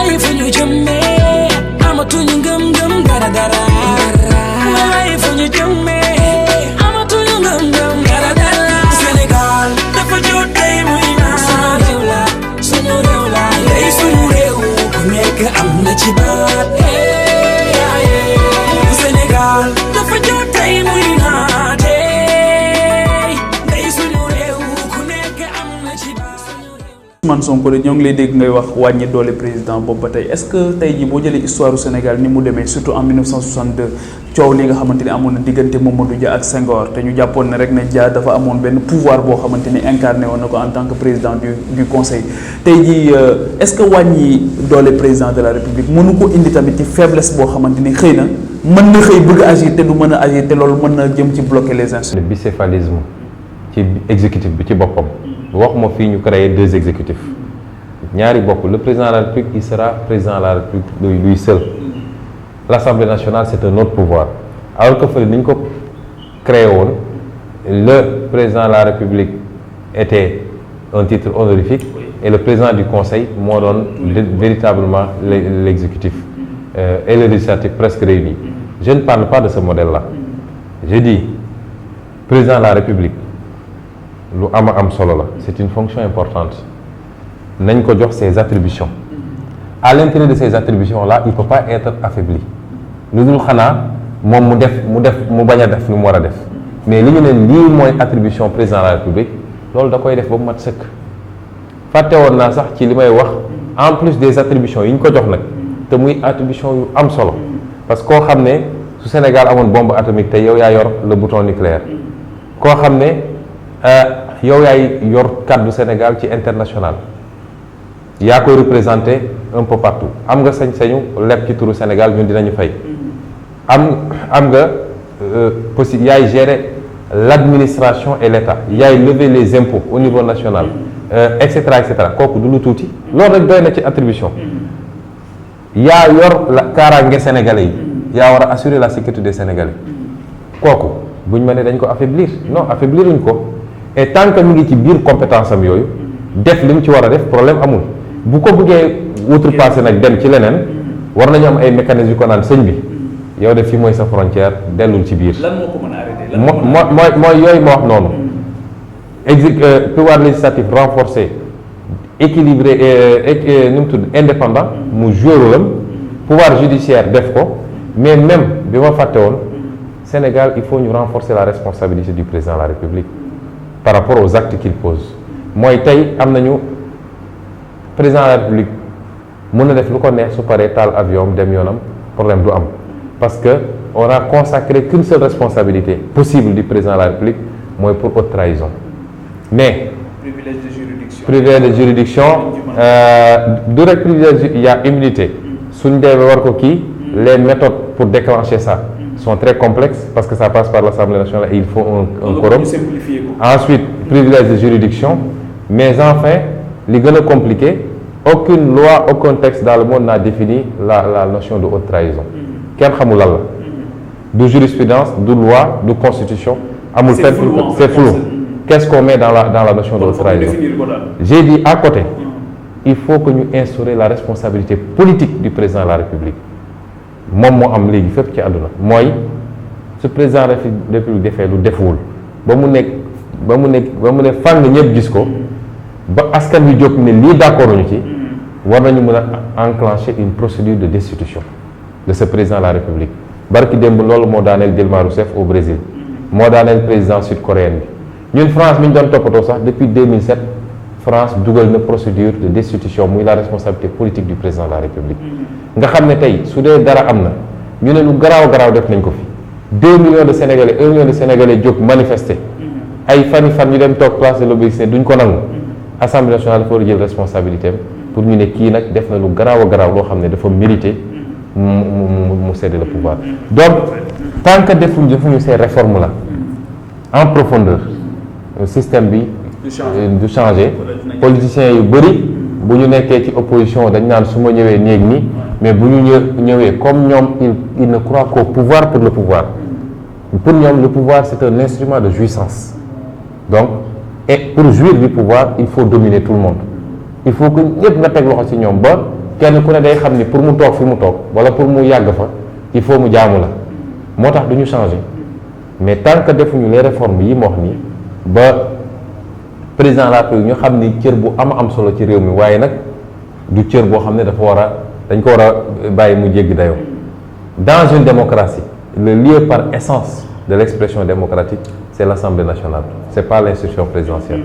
bàyyi fu ñu jëmee amatuñu ngëm-ngëm dara dara may bàyyi fu ñu jëmee amatuñu ngëm-ngëm dara dara Sénégal dafa jot tey muy naan suñu réew la tey suñu réew ku nekk am na ci baat Sénégal dafa jot tey muy naan tey suñu réew ku nekk am na ci baat Ousmane Sonko de ñoo ngi lay dégg ngay wax wàññi doole président boobu ba tey est-ce que tey jii boo jëlee histoire du Sénégal ni mu demee surtout en 1962 coow li nga xamante ni amoon na diggante Mamadou Dia ak Senghor te ñu jàppoon ne rek ne Dia dafa amoon benn pouvoir boo xamante ni incarné woon na ko en tant que président du conseil tey jii est-ce que wàññi doole président de la République mënu ko indi tamit ci faiblesse boo xamante ni xëy na mën na xëy bëgg agir te du mën a agir te loolu mën na jëm ci bloquer les institutions. le bicéphalisme ci exécutif bi ci boppam. waxuma fii ñu créer deux exécutifs ñaari bokk le président de la République il sera président de la République lui seul l'Assemblée nationale c'est un autre pouvoir alors que fële ni ñu ko créé woon le président de la République était un titre honorifique et le président du Conseil moo doon véritablement l'exécutif et le législatif presque réunis je ne parle pas de ce modèle-là je dis président de la République lu am solo la c'est une fonction importante nañ ko jox ses attributions à l'intérieur de ces attributions là il peut pas être affaibli lu dul xanaa moom mu bañ a def lu mu war a def mais li ñu ne lii mooy attribution président de la République loolu da koy def ba mu mat sëkk fàtte woon naa sax ci li may wax en plus des attributions yi ñu ko jox nag te muy attribution yu am solo parce que koo xam ne su Sénégal amoon bombe atomique te yow yaa yor le bouton nucléaire koo xam ne yow yaay yor kàddu Sénégal ci international yaa koy représenté un peu partout am nga sañ-sañu leb ci turu Sénégal ñun dinañu fay am nga possible yaay gérer l'administration et l'État yaay lever les impôts au niveau national et cetera kooku du lu tuuti loolu rek doy na ci attribution yaa yor la kaaraange sénégalais yi yaa war a assurer la sécurité des Sénégalais kooku buñ ma ne dañ ko affaiblir non affaibliruñ ko et tant que mi ngi ci biir compétence am yooyu def li mu ci war a def problème amul bu ko bëggee outrepasser nag dem ci leneen war nañu am ay mécanismes yu ko naan sëñ bi yow def fii mooy sa frontière dellul ci biir. lan moo ko mën a arrêter. mooy yooyu ma wax noonu. Pouvoir législatif renforcé équilibré nu mu tudd indépendant mu joué rôle am pouvoir judiciaire def ko mais même bi ma fàtte woon Sénégal il faut ñu renforcer la responsabilité du président de la République par rapport aux actes qu'il pose mooy tey am nañu président de la République mën na def lu ko neex su paree taal avion dem yoonam problème du am parce que on a consacré qu'une seule responsabilité possible du président de la République mooy pour haute trahison mais privilège de juridiction du rek privilège il y a immunité suñ demee war ko kii les méthodes pour déclencher ça sont très complexes parce que ça passe par l'Assemblée nationale et il faut un quorum. Ensuite privilège de juridiction mais enfin li gën a compliqué aucune loi aucun texte dans le monde n'a défini la notion de haute trahison kenn xamul lan la du jurisprudence du loi du constitution amul fenn c'est flou qu'est-ce qu'on met dans la notion de haute trahison j'ai dit à côté il faut que ñu instaurer la responsabilité politique du président de la République moom moo am léegi fépp ci àdduna mooy su président de la République defee lu defuwul ba mu ne fàng ñëpp gis ko ba askan wi jóg ne lii d'accord ñu ci war nañu mën a enclencher une procédure de destitution de ce président de la République barki démb loolu moo daaneel Dilma Rousseff au Brésil moo daaneel président sud-coréenne bi ñun France mi ñu doon toppatoo sax depuis 2007 France dugal na procédure de destitution muy la responsabilité politique du président de la République nga xam ne tey su dee dara am na ñu ne lu garaaw def nañ ko fi 2 millions de Sénégalais 1 million de Sénégalais jóg manifester ay fan ñu dem toog place de l'Obélisque ne duñ ko nangu Assemblée nationale dafa war a jël responsabilité am pour ñu ne kii nag def na lu garaaw loo xam ne dafa mérité mu céder le pouvoir donc tant que defuñu ces réformes là en profondeur système bi du changer politiciens yu bëri bu ñu nekkee ci opposition dañ naan su ma ñëwee néeg nii mais bu ñu ñëwee comme ñoom ils ne croient qu'au pouvoir pour le pouvoir pour ñoom le pouvoir c'est un instrument de jouissance donc et pour jouir du pouvoir il faut dominer tout le monde il faut que ñëpp nga teg loxo ci ñoom ba kenn ku ne day xam ni pour mu toog fi mu toog wala pour mu yàgg fa il faut mu jaamu la moo tax du ñu changer mais tant que defuñu les réformes yi ma wax nii ba président de la République ñu xam ni cër bu am solo ci réew mi waaye nag du cër boo xam ne dañ ko war a bàyyi mu jéggi dayoo. Dans une démocratie le lieu par essence de l'expression démocratique c'est l'Assemblée nationale c'est pas l'institution présidentielle.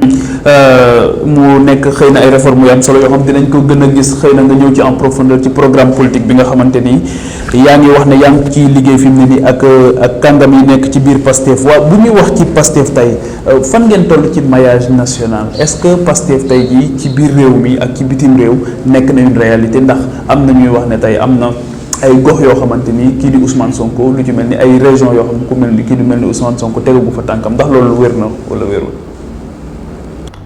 mu nekk xëy na ay réformes yu am solo yoo xam dinañ ko gën a gis xëy na nga ñëw ci en profondeur ci programme politique bi nga xamante ni yaa ngi wax ne yaa ngi ciy liggéey fi mu ne nii ak kàngam yi nekk ci biir Pastef waaw bu ñuy wax ci Pastef tey fan ngeen toll ci maillage national est-ce que Pastef tey jii ci biir réew mi ak ci bitim réew nekk na une réalité ndax am na ñuy wax ne tey am na ay gox yoo xamante ni kii di Ousmane Sonko lu ci mel ni ay région yoo xam ne ku mel ni kii di mel ni Ousmane Sonko tegagu fa tànkam ndax loolu wér na wala wérul.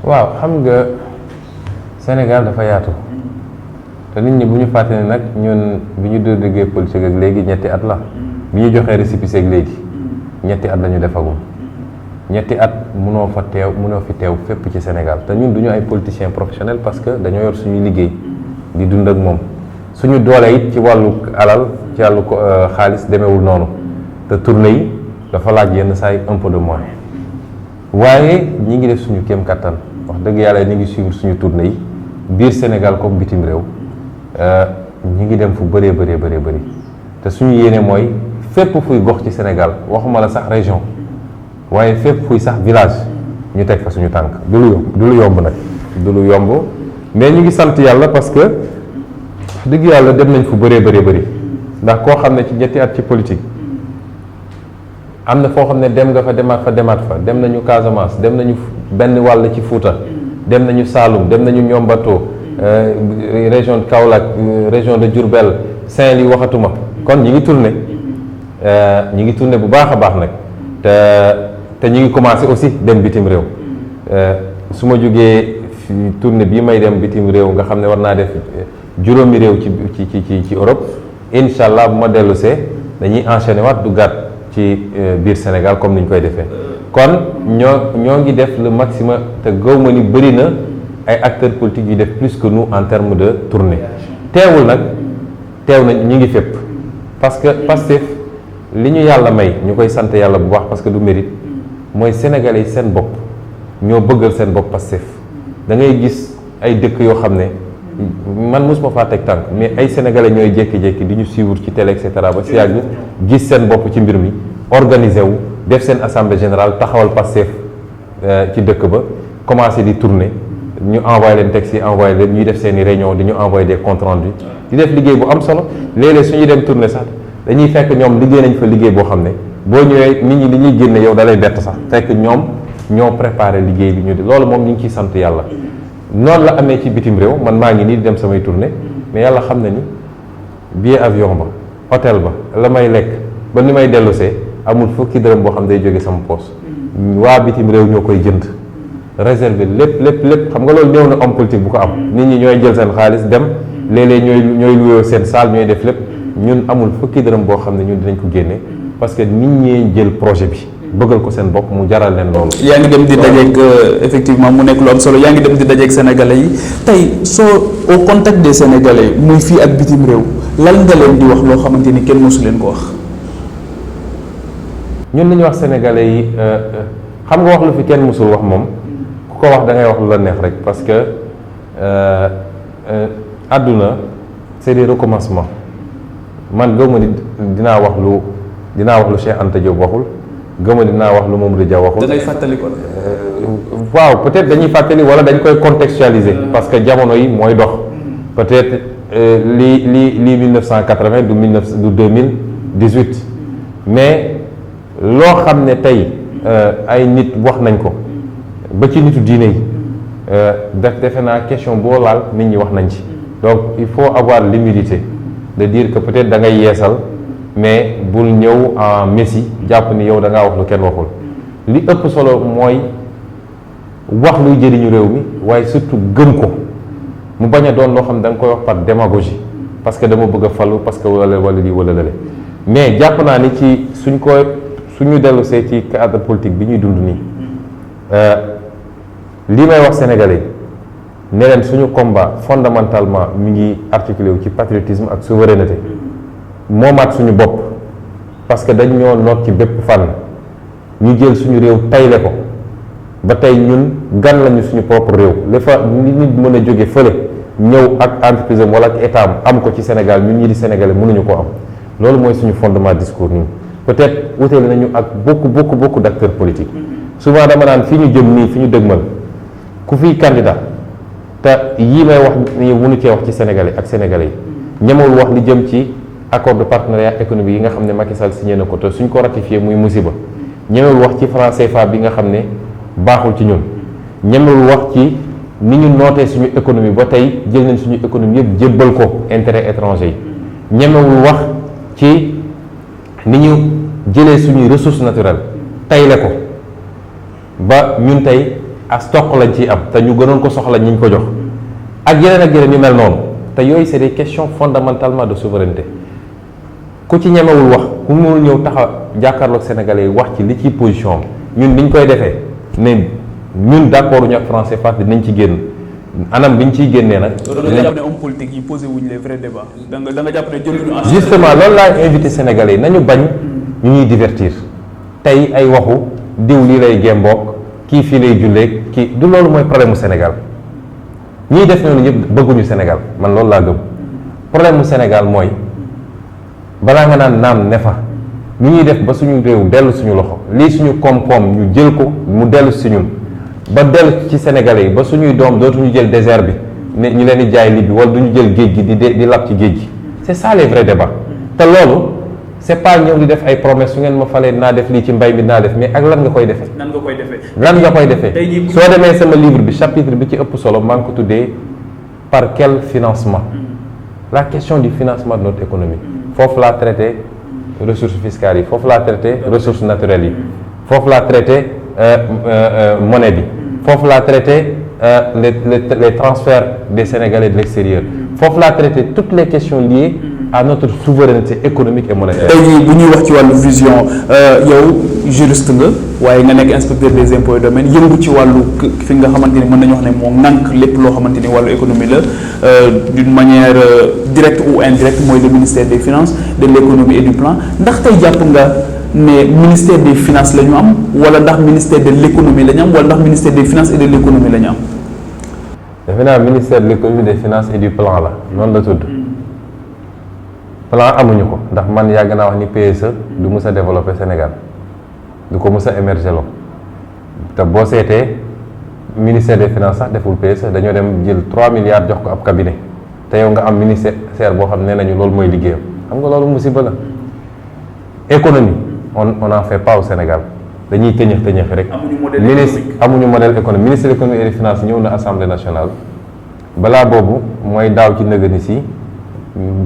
waaw xam nga Sénégal dafa yaatu te nit ñi bu ñu fàtte ne nag ñun bi ñu doon liggéey politique ak léegi ñetti at la bi ñu joxee récépissé ak léegi ñetti at la ñu defagum ñetti at munoo fi teew fépp ci Sénégal te ñun du ñu ay politiciens professionnels parce que dañoo yor suñuy liggéey di dund ak moom. suñu doole it ci wàllu alal ci wàllu xaalis demeewul noonu te tournée yi dafa laaj yenn saa yi un peu de moyens waaye ñi ngi def suñu kéem kattan wax dëgg yàlla ñi ngi suivre suñu tournée yi biir Sénégal comme bitim réew ñi ngi dem fu bëree bëri te suñu yéene mooy fépp fuy gox ci Sénégal waxuma la sax région waaye fépp fuy sax village ñu teg fa suñu tànk du lu yomb nag du lu yomb mais ñu ngi sant yàlla parce que dëgg yàlla dem nañ fu bëree bëri ndax koo xam ne ci ñetti at ci politique am na foo xam ne dem nga fa demaat fa dem nañu Casamance dem nañu benn wàll ci Fouta dem nañu Saloum dem nañu Niombato région de Kaolack région de Diourbel Saint-Louis waxatuma kon ñi ngi tourné bu baax a baax nag te ñi ngi commencé aussi dem bitim réew su ma jógee tournée bii may dem bitim réew nga xam ne war naa def juróomi réew ci Europe incha allah bu ma dellusee dañuy enchaîner waat duggaat ci biir Sénégal comme ni ñu koy defee kon ñoo ngi def le maximum te gaw ma ni bëri na ay acteurs politiques yu def plus que nous en termes de tournée teewul nag teew nañ ñu ngi fépp parce que Pastef li ñu yàlla may ñu koy sant yàlla bu baax parce que du mérite mooy sénégalais yi seen bopp ñoo bëggal seen bopp Pastef da ngay gis ay dëkk yoo xam ne man mosuma faa teg tànk mais ay sénégalais ñooy jékki-jékki di ñu suivre ci télé et cetera ba si yàgg gis seen bopp ci mbir mi organisé wu def seen assemblée générale taxawal Pastef ci dëkk ba commencé di tourner ñu envoyé leen texte yi envoyé leen ñuy def seen i réunion di ñu envoyé des comptes rendus di def liggéey bu am solo léeg-léeg su ñuy dem tourner sax dañuy fekk ñoom liggéey nañ fa liggéey boo xam ne boo ñëwee nit ñi li ñuy génne yow da lay bett sax fekk ñoom ñoo préparé liggéey bi ñu di loolu moom ñu ngi ciy sant yàlla. noonu la amee ci bitim réew man maa ngi nii di dem samay tournée mais yàlla xam na ni billet avion ba hôtel ba la may lekk ba ni may dellusee amul fukki dërëm boo xam day jóge sama poos waa bitim réew ñoo koy jënd réservé lépp xam nga loolu néew na homme politique bu ko am nit ñi ñooy jël seen xaalis dem léeg-léeg ñooy luwee seen salle ñooy def lépp ñun amul fukki dërëm boo xam ne ñun dinañ ko génne parce que nit ñee jël projet bi bëggal ko seen bopp mu jaral leen loolu. yaa ngi dem di dajeeg effectivement mu nekk lu am solo yaa ngi dem di dajeeg sénégalais yi tey soo au contact des sénégalais muy fii ak bitim réew lan nga leen di wax loo xamante ni kenn mosu leen ko wax. ñun li ñuy wax sénégalais yi xam nga wax lu fi kenn mosul wax moom ku ko wax da ngay wax lu la neex rek parce que àdduna c'est des recommencements man gëmuma ni dinaa wax lu Cheikh Anta Diop waxul. gëma dinaa wax lu Mamadou Dia waxul. da ngay fàttali ko. waaw peut-être dañuy fàttali wala dañ koy contextualiser parce que jamono yi mooy dox peut-être li 1980 du 2018 mais loo xam ne tey ay nit wax nañ ko ba ci nitu diine yi defe naa question boo laal nit ñi wax nañ ci donc il faut avoir l'humilité de dire que peut-être da ngay yeesal. mais bul ñëw en messie jàpp ni yow da ngaa wax lu kenn waxul li ëpp solo mooy wax luy jëriñu réew mi waaye surtout gëm ko mu bañ a doon loo xam ne da nga koy wax par démagogie parce que dama bëgg a falu parce que wala lii wala lale mais jàpp naa ni ci suñu dellusee ci cadre politique bi ñuy dund nii li may wax sénégalais ne leen suñu combat fondamentalement mi ngi articulé wu ci patriotisme ak souveraineté moomaat suñu bopp parce que dañ ñoo noot ci bépp fànn ñu jël suñu réew tayle ko ba tey ñun gan lañu suñu propre réew li fa nit mën a jóge fële ñëw ak entreprise am wala ak état am ko ci Sénégal ñun ñi di sénégalais mënuñu ko am loolu mooy suñu fondement discours nii peut-être wuteel nañu ak beaucoup d'acteurs politiques souvent dama naan fi ñu jëm nii fi ñu dëgmal ku fiy candidat te yii may wax nii mënu cee wax ci sénégalais ak sénégalais yi ñemewul wax li jëm ci accord de partenariat économique yi nga xam ne Macky Sall signé na ko te suñ ko ratifié muy musiba ñemewul wax ci franc CFA bi nga xam ne baaxul ci ñun ñemewul wax ci ni ñu nootee suñu économie ba tey jël nañ suñu économie yëpp jébbal ko intérêt étranger yi ñemewul wax ci ni ñu jëlee suñuy ressources naturelles tayle ko ba ñun tey as toq lañ ciy am te ñu gënoon ko soxla ñi ñu ko jox ak yeneen yu mel noonu te yooyu c'est des questions fondamentalement de souveraineté ku ci ñemewul wax ku mënul ñëw taxa jàkkaarloog sénégalais yi wax ci li ciy position am ñun niñ koy defee ne ñun d'accord ñu ak franc CFA dinañ ci génn anam bi ñu ciy génnee nag. da nga jàpp ne homme politique yi posé wuñ les vrais débats da nga jàpp ne jëluñu en justement loolu laay invité sénégalais yi nañu bañ ñu ñuy divertir tey ay waxu diw lii lay gémboog kii fii lay julleeg kii du loolu mooy problème mu Sénégal ñiy def noonu ñëpp bëgguñu Sénégal man loolu laa gëm problème mu Sénégal mooy balaa nga naan naam ne fa ñu ñuy def ba suñu réew dellu suñu loxo lii suñu koom-koom ñu jël ko mu dellu si ñun ba dellu ci Sénégalais yi ba suñuy doom dootuñu jël désert bi ne ñu leen di jaay li bi wala duñu jël géej gi di lab ci géej gi c'est ça les vrais débats te loolu c'est pas ñëw di def ay promesses su ngeen ma falee naa def lii ci mbay mi naa def mais ak lan nga koy defee. nan nga koy defee. lan nga koy defee soo demee sama livre bi chapitre bi ci ëpp solo maa ngi ko tuddee par quel financement la question du financement de notre économie foofu laa traité ressources fiscales yi foofu laa traité ressources naturelles yi foofu laa traité monnaie bi foofu laa traité les transferts des Sénégalais de l'extérieur foofu laa traité toutes les questions liées à notre souveraineté économique et monétaire. tey jii bu ñuy wax ci wàllu vision yow juriste nga waaye nga nekk inspecteur des impôts et domaines yëngu ci wàllu fi nga xamante ni mën nañu wax ne moo ŋànk lépp loo xamante ni wàllu économie la d'une manière directe ou indirecte mooy le ministère des finances de l'économie et du plan ndax tey jàpp nga ne ministère des finances la ñu am wala ndax ministère de l'économie la ñu am wala ndax ministère des finances et de l'économie la ñu am. defe naa ministère de l'économie des finances et du plan la noonu la tudd. plan amuñu ko ndax man yàgg naa wax ni PSE du mës a développer Sénégal du ko mës a émerger loo te boo seetee ministère des finances sax deful PSE dañoo dem jël 3 milliards jox ko ab cabinet te yow nga am ministère boo xam ne nañu loolu mooy liggéeyam xam nga loolu musiba la. économie on n'en fait pas au Sénégal dañuy tëñëx rek. amuñu modèle économique ministre de l'économie et des finances ñëw na assemblée nationale balaa boobu mooy daaw ci nëgëni si.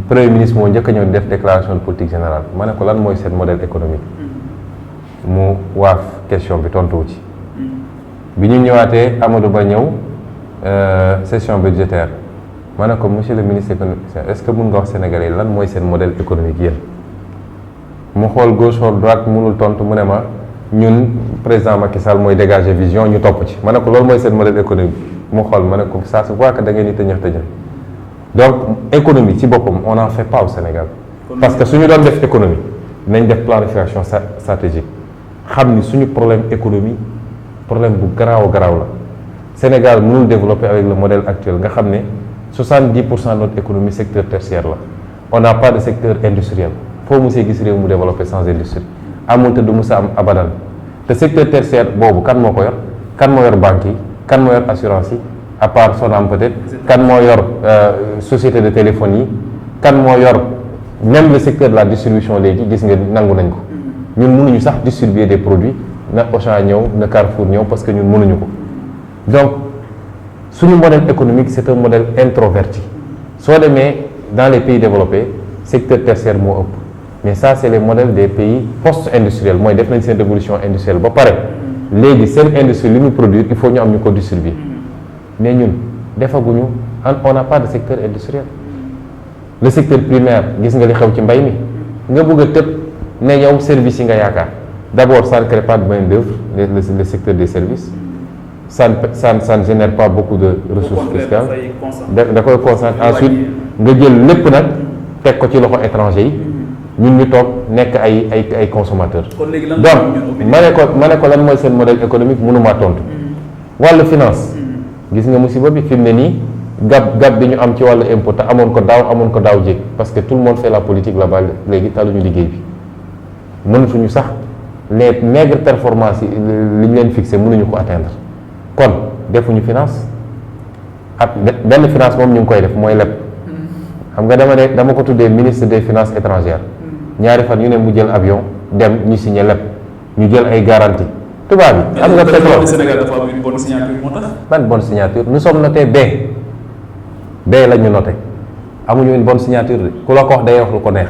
premier ministre moo njëkk a ñëw di def déclaration de politique générale ma ne ko lan mooy seen modèle économique mu waaf question bi tontuwu ci bi ñu ñëwaatee Amadou Ba ñëw session budgétaire ma ne ko monsieur le ministre économique est-ce que mun nga wax Sénégalais lan mooy seen modèle économique yéen mu xool gauche xool droite mënul tontu mu ne ma ñun président Macky Sall mooy dégager vision ñu topp ci ma ne ko loolu mooy seen modèle économique mu xool ma ne ko ça se voit que da ngeen di tëñëx donc économie ci boppam on n'en fait pas au Sénégal parce que suñu doon def économie nañ def planification stratégique xam ni suñu problème économie problème bu garaaw la Sénégal mënul développer avec le modèle actuel nga xam ne 70% de notre économie secteur tertiaire la on n'a pas de secteur industriel foo musee gis réew mu développer sans industrie amul te du mus a am abadan te secteur tertiaire boobu kan moo ko yor kan moo yor banques yi kan moo yor assurance yi à part Sonam peut-être kan moo yor société de téléphone yi kan moo yor même le secteur de la distribution léegi gis nga nangu nañ ko ñun mënuñu sax distribuer des produits na Auchan ñëw na Carrefour ñëw parce que ñun mënuñu ko donc suñu modèle économique c'est un modèle introverti soo demee dans les pays développés secteur tertiaire moo ëpp mais ça c'est les modèles des pays post-industriels mooy def nañ seen révolution industrielle ba pare léegi seen industrie li ñu produire il faut ñu am ñu ko distribuer mais ñun defaguñu on n'a pas de secteur industriel le secteur primaire gis nga li xew ci mbay mi nga bëgg a tëb ne yow service yi nga yaakaar d'abord ça ne crée pas de main d'œuvre le secteur des services ça ne génère pas beaucoup de ressources fiscales da koy concentre ensuite nga jël lépp nag teg ko ci loxo étranger yi ñun ñu toog nekk ay consommateurs. donc ma ne ko lan mooy seen modèle économique mënumaa tontu. wàllu finance gis nga musiba bi fi mu ne nii gab bi ñu am ci wàllu impôt te amoon ko daaw jéeg parce que tout le monde fait la politique là-bas léegi taluñu liggéey bi mënatuñu sax les maigres performances yi li ñu leen fixé mënuñu ko atteindre kon defuñu finance ak benn finance moom ñu ngi koy def mooy leb xam nga dama ko tuddee ministre des finances étrangères ñaari fan yu ne mu jël avion dem ñu signé leb ñu jël ay garantie tubaab bi am nga pétrole Sénégal dafa am une bonne signature moo tax. ban bonne signature nous sommes notés B la ñu noté amuñu une bonne signature de ku la ko wax day wax lu ko neex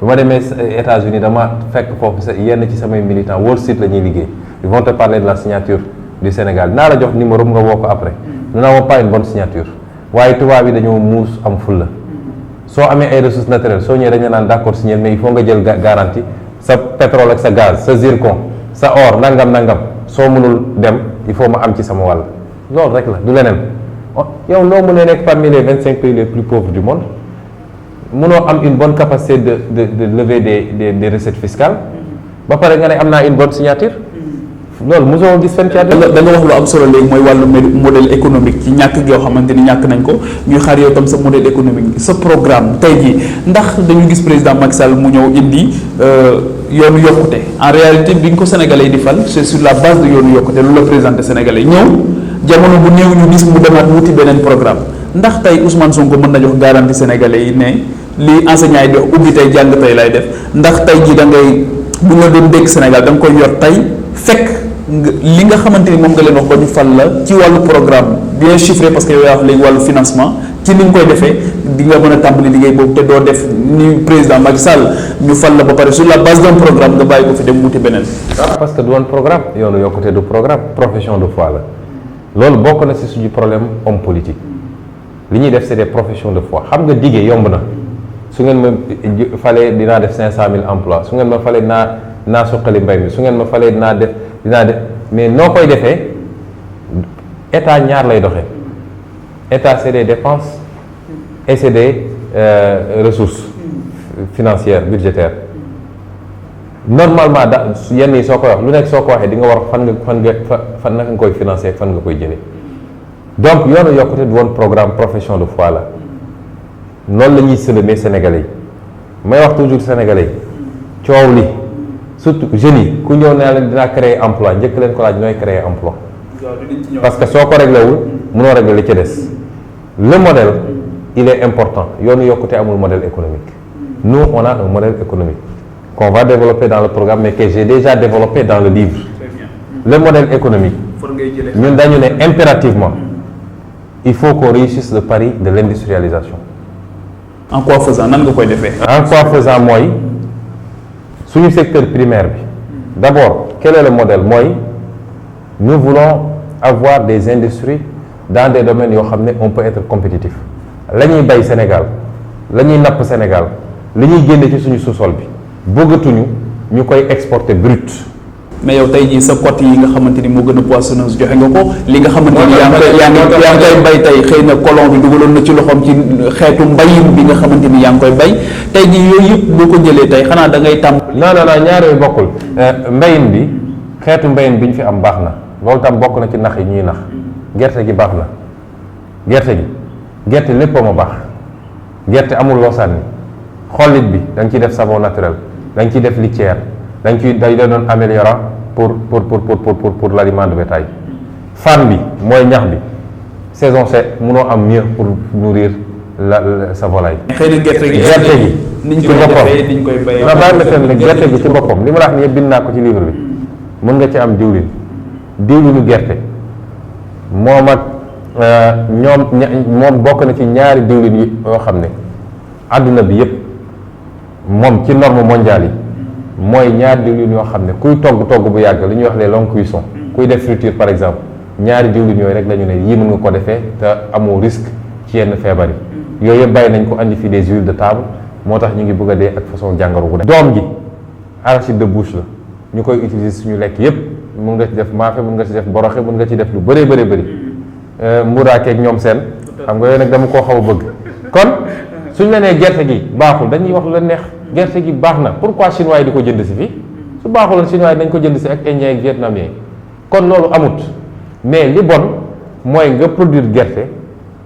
bi ma demee États-Unis dama fekk foofu yenn ci samay militants Wall Street la ñuy liggéey ils vont te parler de la signature du Sénégal naa la jox numéro nga woo ko après nous n'avons pas une bonne signature waaye tubaab yi dañoo muus am fulla soo amee ay ressources naturelles soo ñëwee dañu naan d'accord signé mais il faut nga jël garantie sa pétrole ak sa gaz sa zircon sa or nangam soo mënul dem il faut ma am ci sama wàll loolu rek la du leneen yow loo mënee nekk parmi les 25 pays les plus pauvres du monde mënoo am une bonne capacité de lever des recettes fiscales ba pare nga ne am naa une bonne signature loolu mosoo gis fenn ci àddina. da nga wax lu am solo léegi mooy wàllu modèle économique ci ñàkk yoo xamante ni ñàkk nañ ko ñuy xaar yow tam sa modèle économique sa programme tey jii ndax dañu gis président Macky Sall mu ñëw indi yoonu yokkute en réalité bi nga ko sénégalais yi di fal c'est sur la base de yoonu yokkute lu la présenté sénégalais ñëw jamono bu néew ñu gis mu demaat wuti beneen programme ndax tey Ousmane Sonko mën na jox garantie sénégalais yi ne li enseignants yi di wax ubbi tey jàng tey lay def ndax tey jii da ngay bu nga doon dégg Sénégal da nga koy yor tey fekk li nga xamante ni moom nga leen wax ba ñu fal la ci wàllu programme bien chiffré parce que yow yaa wax léegi wàllu financement ci ni nga koy defee di nga mën a tàmbali liggéey boobu te doo def ni président Macky Sall ñu fal la ba pare sur la base d'un programme nga bàyyi ko fi dem wuti beneen. parce que du woon programme yoonu yokkute du programme profession de foi la loolu bokk na ci suñu problème homme politique li ñuy def c'est des professions de foi xam nga diggee yomb na su ngeen ma falee dinaa def 500 000 emplois su ngeen ma falee naa suqali mbay mi su ngeen ma falee dinaa def mais noo koy defee état ñaar lay doxee état c'est des dépenses et c'est des ressources financières budgétaires normalement yenn yi soo koy wax lu nekk soo ko waxee di nga war fan naka nga koy financer fan nga koy jëlee donc yoonu yokkute du woon programme profession de foi la noonu la ñuy sëlëmee sénégalais yi may wax toujours sénégalais yi coow li surtout jeunes yi ku ñëw naa leen dinaa créer emploi njëkk leen ko laaj nooy créer emploi parce que soo ko réglé wul mënoo régler li ci des le modèle il est important yoonu yokkute amul modèle économique nous on a un modèle économique qu'on va développer dans le programme mais que j'ai déjà développé dans le livre le modèle économique ñun dañu ne impérativement il faut qu'on réussisse le pari de l'industrialisation. En quoi faisant nan nga koy defee. En quoi faisant mooy suñu secteur primaire bi d'abord quel est le modèle mooy nous voulons avoir des industries dans des domaines yoo xam ne on peut être compétitif la ñuy bay Sénégal la ñuy napp Sénégal li ñuy génne ci suñu sous-sol bi bëggatuñu ñu koy exporter brut. mais yow tey jii sa côté yi nga xamante ni moo gën a poissonneuse joxe nga ko li nga xamante ni yaa ngi koy bay tey xëy na colon bi dugaloon na ci loxoom ci xeetu mbayin bi nga xamante ni yaa ngi koy bay tey jii yooyu yëpp boo ko jëlee tey xanaa da ngay tàmm. non ñaar yooyu bokkul mbayin bi xeetu mbayin bi ñu fi am baax na loolu tam bokk na ci nax yi ñuy nax gerte gi baax na gerte lépp a ma baax gerte amul loo sànni xollit bi da nga ciy def savon naturel da nga ciy def litière dañ doon améliorant pour l'aliment de bétail fan bi mooy ñax bi saison sec mënoo am mieux pour nourrir sa volaille. xëy na gerte gi ci boppam gerte gi ci boppam li ma la wax nii yëpp bind naa ko ci livre bi mën nga ci am diwlinu gerte moom ak moom bokk na ci ñaari diwlin yi yoo xam ne àdduna bi yëpp moom ci norme mondiale yi mooy ñaari diwlin yoo xam ne kuy togg bu yàgg li ñuy wax les longues cuissons kuy def friture par exemple ñaari diwlin yooyu rek la ñu ne yii mën nga ko defee te amoo risque ci yenn feebar yi yooyu yëpp bàyyi nañ ko andi fi des huiles de table moo tax ñu ngi bëgg a dee ak façon jàngoro gu doom ji arachide de bouche la ñu koy utiliser suñu lekk yëpp mun nga ci def maafe, mun nga ci def boroxe, mun nga ci def lu bëree bëri mburaakeeg ñoom seen xam nga yooyu nag dama koo xaw a bëgg. kon suñ la nee gerte gi baaxul dañuy wax lu la neex, gerte gi baax na pourquoi chinois yi di ko jënd si fii su baaxuloon chinois yi dañ ko jënd si ak indien ak vietnamien yi kon loolu amut. mais li bon mooy nga produire gerte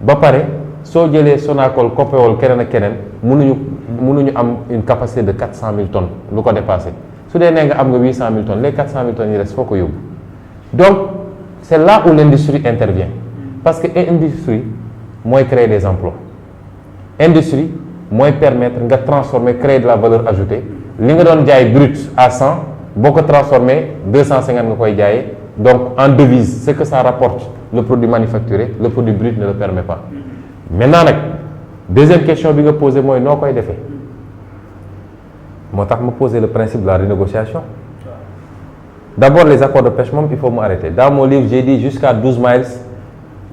ba pare soo jëlee Sonacol Copéol keneen ak keneen mënuñu am une capacité de 400 000 tonnes lu ko dépassé su dee nee nga am nga 800 000 tonnes les 400 000 tonnes yi des foo ko yóbbu. donc c'est là où l'industrie intervient parce que industrie mooy créer des emplois, industrie mooy permettre nga transformer, créer de la valeur ajoutée. li nga doon jaay brut à 100 boo ko transformer 250 nga koy jaayee. donc en devise ce que ça rapporte le produit manufacturé, le produit brut ne le permet pas. maintenant nag deuxième question bi nga posé mooy noo koy defee moo tax ma poser le principe de la renégociation. d'abord les accords de pêche moom il faut mu arrêter. Dans mon livre j'ai dit jusqu'à 12 miles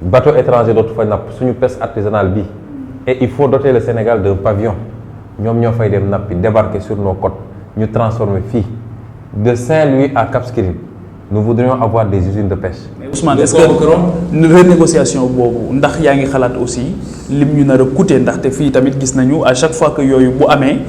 bateau étranger dootu fa napp suñu pêche artisanale bi et il faut doter le Sénégal d'un pavillon ñoom ñoo fay dem nappi débarquer sur nos côtes ñu transformer fii de Saint-Louis à Cap Skirring. Nous voudrions avoir des usines de pêche. Mais Ousmane, est-ce que renégociation boobu ndax yaa ngi xalaat aussi lim ñu nar a coûter ndaxte fii tamit gis nañu à chaque fois que yooyu bu amee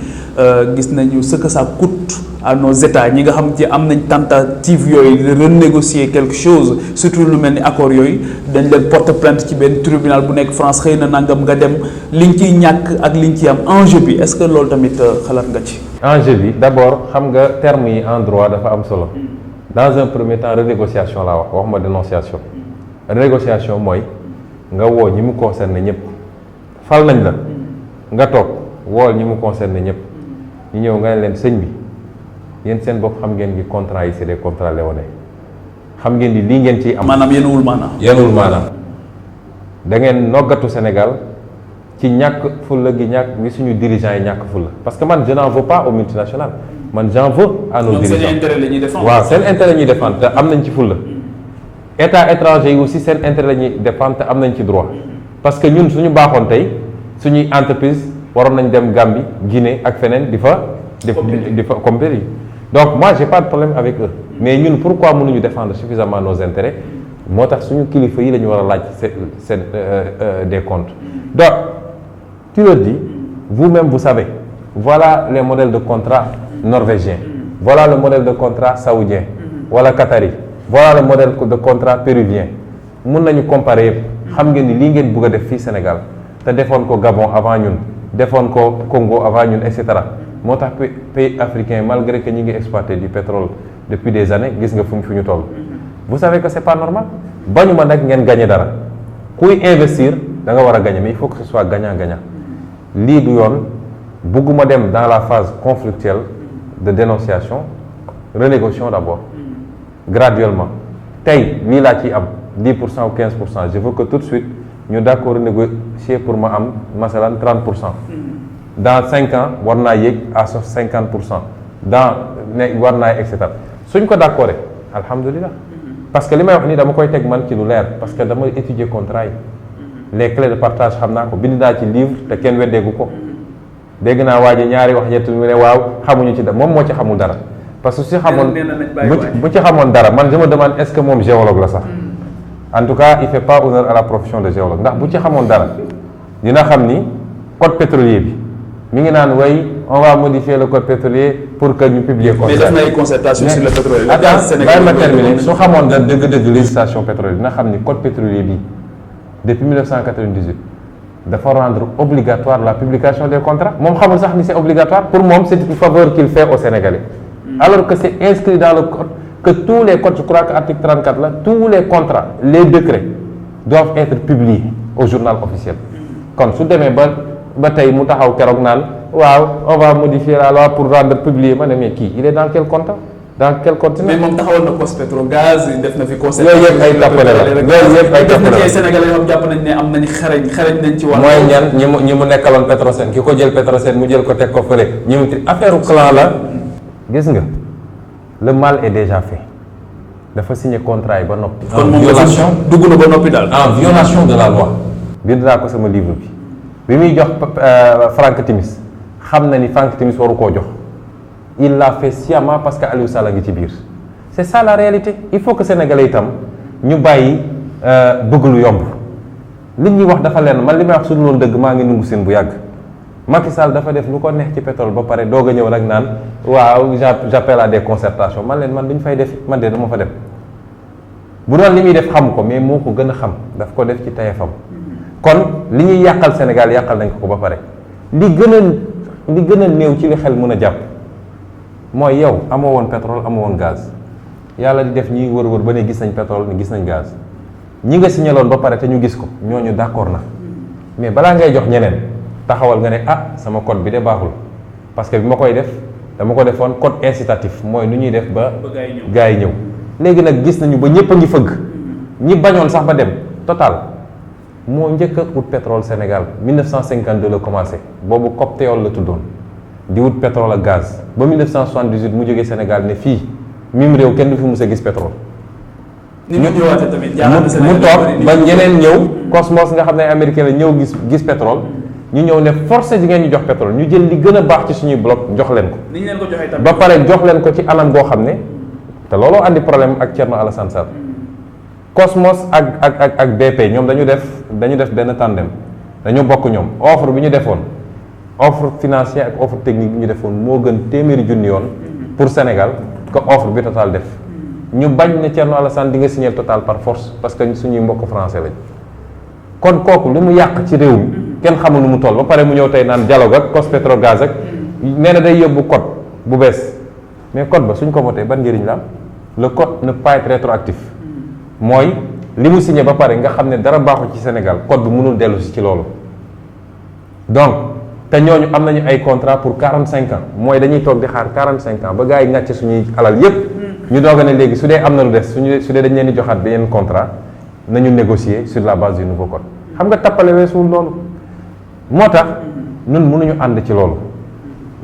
gis nañu ce que ça coûte à nos états ñi nga xam ci am nañ tentative yooyu de renégocier quelque chose surtout lu mel ni accord yooyu dañ leen porter plainte ci benn tribunal bu nekk France xëy na nangam nga dem liñ ciy ñàkk ak liñ ciy am enjeu bi est-ce que loolu tamit xalaat nga ci. enjeu bi d'abord xam nga terme yi en droit dafa am solo. Dans un premier temps renégociation laa wax ma dénonciation renégociation mooy nga woo ñi mu concerné ñëpp fal nañ la nga toog wool ñi mu concerné ñëpp ñu ñëw nga ne leen sëñ bi yéen seen bopp xam ngeen ni contrat yi c'est des contrats léonins xam ngeen ni lii ngeen ciy am. maanaam yenuwul maanaam. da ngeen noggatu Sénégal ci ñàkk fulla gi ñàkk mi suñu dirigeants yi ñàkk fulla parce que man je n'en veux pas aux multinationales. man j'en veux à nos dirigeants. seen intérêt la ñuy défendre. waaw seen intérêt la ñuy défendre te am nañ ci fulla état étranger yi aussi seen intérêt la ñuy défendre te am nañ ci droit parce que ñun suñu baaxoon tey suñuy entreprise waroon nañ dem Gambie Guinée ak feneen di fa compétir. donc moi j'ai pas de problème avec eux mais ñun pourquoi mënuñu défendre suffisamment nos intérêts moo tax suñu kilifa yi la ñu war a laaj seen des comptes. donc tu leur dis vous-même vous savez voilà les modèles de contrat norvégien, voilà le modèle de contrat saoudien, voilà qatari, voilà le modèle de contrat péruvien. Mun nañu comparer yëpp xam ngeen ni lii ngeen bëgg a def fii Sénégal te defoon ko Gabon avant ñun defoon ko Congo avant ñun et cetera moo tax pays africains malgré que ñi ngi exploiter du pétrole depuis des années gis nga fu ñu toll. Vous savez que c'est pas normal bañu ma nag ngeen gagner dara kuy investir da nga war a gagner mais il faut que ce soit gagnant-gagnant lii du yoon bëgguma dem dans la phase conflictuelle de dénonciation renégocions d'abord graduellement tey lii laa ciy am 10% ou 15% je veux que tout de suite ñu d'accord renégocier pour ma am masalan 30%. dans 5 ans war naa yéeg à 50%. dans ne war naa et cetera suñ ko d'accordé alhamdulilah parce que li may wax nii dama koy teg man ci lu leer parce que dama étudier contrat yi les clés de partage xam naa ko bind naa ci livre te kenn weddeegu ko. dégg naa waa ji ñaari wax ñett mu ne waaw xamuñu ci dara moom moo ci xamul dara parce que su xamoon bu ci xamoon dara man je me demande est-ce que moom géologue la sax en tout cas il fait pas honneur à la profession de géologue ndax bu ci xamoon dara dina xam ni code pétrolier bi mi ngi naan way on va modifier le code pétrolier pour que ñu publier mais def na ay concertation sur le pétrole. bàyyi ma terminer su xamoon da dëgg-dëgg législation pétrolière dina xam ni code pétrolier bi depuis 1998 dafa rendre obligatoire la publication des contrats moom xamul sax ni c'est obligatoire pour moom c'est une faveur qu'il fait aux Sénégalais alors que c'est inscrit dans le code que tous les codes je crois que article 34 là tous les contrats les décrets doivent être publiés au journal officiel kon su demee ba tey mu taxaw keroog naan waaw on va modifier la loi pour rendre publié ma ne mais kii il est dans quel contrat dans quel continent. mais moom taxawal na Post-Petrogaz def na fi conseil. yooyu yëpp ay tappale la yooyu yëpp ay tappale la def na ci ay Sénégalais yoo xam jàpp nañ ne am nañ xarañ nañ ci wàllu. mooy ñan ñi mu nekkaloon Petrosen ki ko jël Petrosen mu jël ko teg ko fële ñi mu affaire clan la gis nga le mal est déjà fait dafa signé contrat yi ba noppi. kon moom violation dugg na ba noppi daal. en violation de la loi. bind naa ko sama livre bi muy jox Franck Timis xam na ni Franck Timis waru koo jox. il l'a fait sciemment parce que Aliou Sall a ngi ci biir c'est ça la réalité. Il faut que sénégalais itam ñu bàyyi bëgg lu yomb li ñuy wax dafa leen man li may wax su dul woon dëgg maa ngi nungu seen bu yàgg. Macky Sall dafa def lu ko neex ci pétrole ba pare doog a ñëw nag naan waaw j'appelle à des concertations man leen man duñ fay def man de dama fa dem bu doon li muy def xam ko mais moo ko gën a xam daf ko def ci tayefam kon li ñuy yàqal Sénégal yàqal nañ ko ba pare li gën a néew ci li xel mën a jàpp mooy yow amoo woon pétrole amoo woon gaz yàlla di def ñuy wër ba ne gis nañ pétrole ne gis nañ gaz ñi nga signaloon ba pare te ñu gis ko ñooñu d'accord na mais balaa ngay jox ñeneen taxawal nga ne ah sama code bi de baaxul parce que bi ma koy def dama ko defoon code incitatif mooy nu ñuy def ba gars yi ñëw léegi nag gis nañu ba ñëpp a ngi fëgg ñi bañoon sax ba dem Total moo njëkk a wut pétrole Sénégal 1952 la commencé boobu Coptéol la tuddoon di wut pétrole ak gaz ba 1978 mu jógee Sénégal ne fii mim réew kenn du fi mus a gis pétrole mu toog ba ñeneen ñëw Cosmos nga xam ne américain la ñëw gis pétrole ñu ñëw ne forcé di ngeen ñu jox pétrole ñu jël li gën a baax ci suñuy bloc jox leen ko ba pare jox leen ko ci anam goo xam ne te looloo andi problème ak Thierno Alassane Sall Cosmos ak BP ñoom dañu def benn tandem dañu bokk ñoom offre bi ñu defoon offre financière ak offre technique bi ñu defoon moo gën téeméeri junni yoon pour Sénégal que offre bi Total def ñu bañ ne Thierno Alassane di nga signer Total par force parce que suñuy mbokk français lañ kon kooku li mu yàq ci réew mi kenn xamul nu mu toll ba pare mu ñëw tey naan dialogue ak Cospetrogaz ak nee na day yóbbu code bu bees mais code ba suñ ko voté ban njëriñ la am le code ne pas être rétroactif mooy li mu signé ba pare nga xam ne dara baaxul ci Sénégal code bi mënul dellu si ci loolu donc te ñooñu am nañu ay contrat pour 45 ans mooy dañuy toog di xaar 45 ans ba gars yi ngàcce suñuy alal yépp ñu doog a ne léegi su dee am na lu des su dee dañ leen di joxaat beneen contrat nañu négocier sur la base du nouveau code xam nga tappale weesuwul loolu moo tax ñun mënuñu ànd ci loolu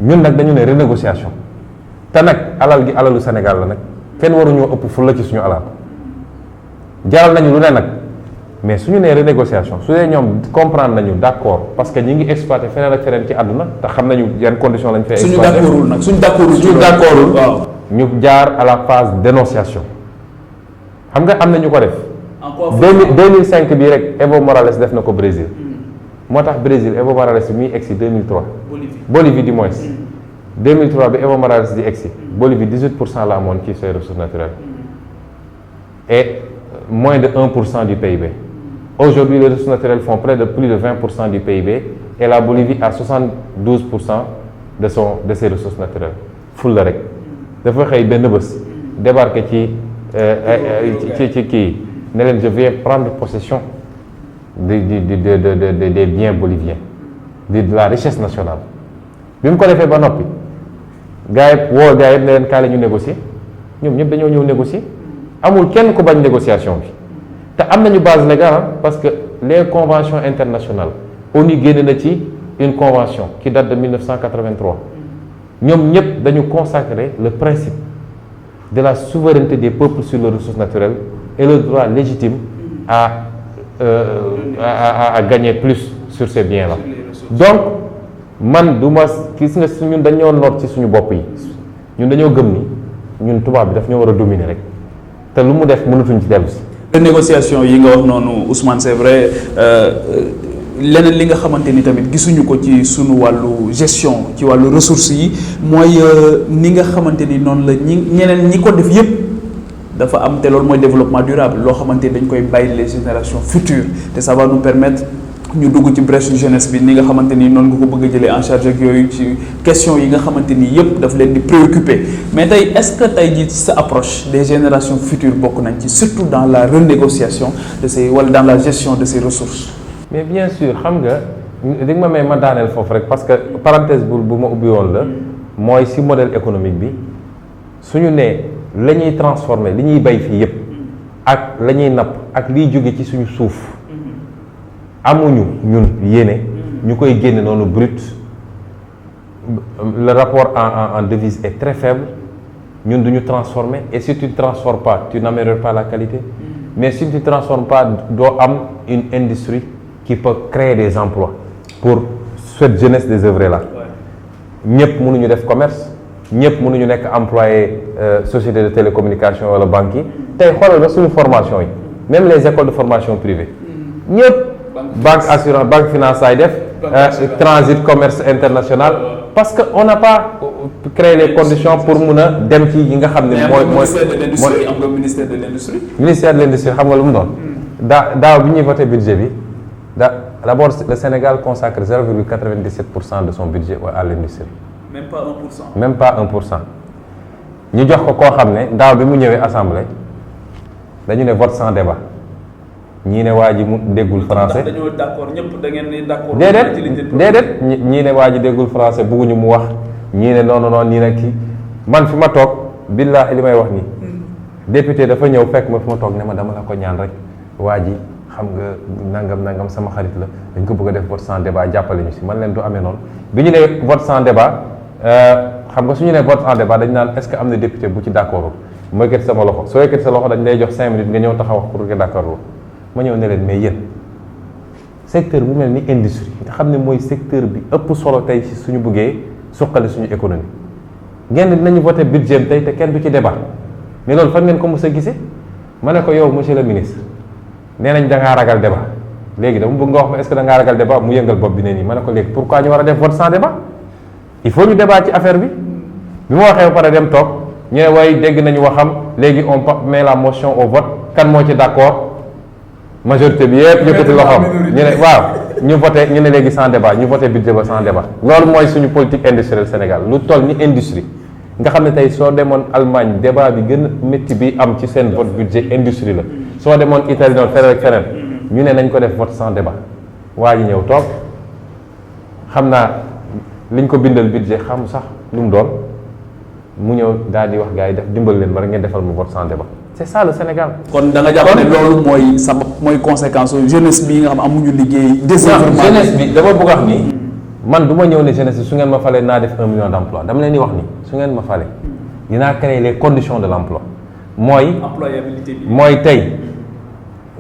ñun nag dañu ne renégociation te nag alal gi alalu Sénégal la nag kenn waruñoo ëpp fulla ci suñu alal jaral nañu lu ne nag mais suñu nee renégociation su dee ñoom comprendre nañu d'accord parce que ñi ngi exploité feneen ak feneen ci àdduna te xam nañu yan condition lañ fay exploité suñu d'accordul waaw ñu jaar à la phase dénonciation xam nga am na ñu ko def 2005 bii rek Evo Morales def na ko Brésil moo tax Brésil Evo Morales bi muy egsi 2003 Bolivie du moins 2003 bi Evo Morales di egsi Bolivie 18% la amoon ci ses ressources naturelles et moins de 1% du PIB. Aujourd'hui, les ressources naturelles font près de plus de 20% du PIB et la Bolivie a 72% de ses ressources naturelles. Full la rek dafa xëy benn bés débarqué ci kii ne leen je vais prendre possession des biens boliviens de la richesse nationale bi mu ko defee ba noppi gars yi ne leen kaay la ñu négocier ñoom ñëpp dañoo ñëw négocier amul kenn ku bañ négociation bi te am nañu base légale parce que les conventions internationales ONU génne na ci une convention qui date de 1983 ñoom ñëpp dañu consacrer le principe de la souveraineté des peuples sur les ressources naturelles et le droit légitime à gagner plus sur ces biens-là. Donc man du ma gis nga ñun dañoo noot ci suñu bopp yi ñun dañoo gëm ni ñun tubaab bi daf ñoo war a dominer rek te lu mu def mënatuñ ci dellu si. négociation yi nga wax noonu Ousmane c'est vrai leneen li nga xamante ni tamit gisuñu ko ci sunu wàllu gestion ci wàllu ressources yi mooy ni nga xamante ni noonu la ñeneen ñi ko def yépp dafa am te loolu mooy développement durable loo xamante ni dañ koy bàyyi les générations futures te ça va nous permettre ñu dugg ci brèche jeunesse bi ni nga xamante ni noonu nga ko bëgg a jëlee en charge ak yooyu ci question yi nga xamante ni yépp daf leen di préoccuper mais tey est-ce que tey jii sa approche des générations futures bokk nañ ci surtout dans la renégociation de ces wala dans la gestion de ces ressources. mais bien sûr xam nga di nga ma may ma daaneel foofu rek parce que parenthèse bu ma ubbi woon la mooy si modèle économique bi suñu nee la ñuy transformer li ñuy bay fii yépp ak la ñuy napp ak liy jóge ci suñu suuf amuñu ñun yéene ñu koy génne noonu brut le rapport en devise est très faible ñun duñu transformer et si tu ne transformes pas tu n'améliores pas la qualité mais si tu ne transformes pas doo am une industrie qui peut créer des emplois pour cette jeunesse désœuvrée là ñëpp mënuñu def commerce ñëpp mënuñu nekk employé société de télécommunication wala banque yi tey xoolal ba suñu formation yi même les écoles de formation privée ñëpp banque assurance banque finance ay def transit commerce international parce que on n'a pas créé les conditions pour mun a dem ci yi nga xam ne mooy am nga ministère de l'industrie. ministère de l'industrie xam nga lu mu doon daaw bi ñuy voté budget bi d'abord le Sénégal consacre 0,97% de son budget à l'industrie. Même pas 1%. Même pas 1%. ñu jox ko koo xam ne daaw bi mu ñëwee assemblée dañu ne vote sans débat ñii ne waa ji mu déggul français. dañoo d'accord ñëpp da ngeen di d'accord. déedéet ñii ne waa ji déggul français bëgguñu mu wax ñii ne non ñii ne kii man fi ma toog billaahi li may wax nii. député dafa ñëw fekk ma fi ma toog ne ma dama la ko ñaan rek waa ji xam nga nangam sama xarit la dañ ko bëgg a def vote sans débat jàppale ñu si man leen du amee noonu bi ñu ne vote sans débat. xam nga su ñu nee vote en débat dañ naan est-ce que am na député bu ci d'accord ma yëkkati sama loxo soo yëkkati sa loxo dañ lay jox 5 minutes nga ñëw taxaw wax pour que d'accord ma ñëw ne leen mais yéen secteur bu mel ni industrie nga xam ne mooy secteur bi ëpp solo tey si suñu bëggee suqali suñu économie ngeen dinañu voté budget tey te kenn du ci débat mais loolu fan ngeen ko mos a gisee ma ne ko yow monsieur le ministre nee nañ da ngaa ragal débat léegi dama bëgg nga wax ma est-ce que da ngaa ragal débat mu yëngal bopp bi ne nii ma ne ko léegi pourquoi ñu war a def vote sans débat il faut ñu débat ci affaire bi ma waxee ba pare dem toog ñu ne waaye dégg nañu waxam léegi on met la motion au vote kan moo ci d'accord majorité bi yëpp yëkkati loxoom ñu ne waaw ñu voté ñu ne léegi sans débat ñu voté budget ba sans débat loolu mooy suñu politique industrielle Sénégal lu toll ni industrie nga xam ne tey soo demoon Allemagne débat bi gën a métti bi am ci seen vote budget industrie la soo demoon Italie noonu feneen ak feneen ñu ne nañ ko def vote sans débat waa ji ñëw toog xam naa liñ ko bindal budget xam sax lu mu doon mu ñëw daal di wax gars yi def dimbal leen ba rek ngeen defal mu vote sans débat c'est ça le Sénégal. kon da nga jàpp ne loolu mooy sabab mooy conséquence jeunesse bi nga xam amuñu liggéey. désœuvrement jeunesse bi dama bëgg wax ni man du ma ñëw ne jeunesse bi su ngeen ma falee naa def 1 million d'emplois dama leen di wax ni su ngeen ma falee dinaa créer les conditions de l'emploi mooy. employabilité bi mooy tey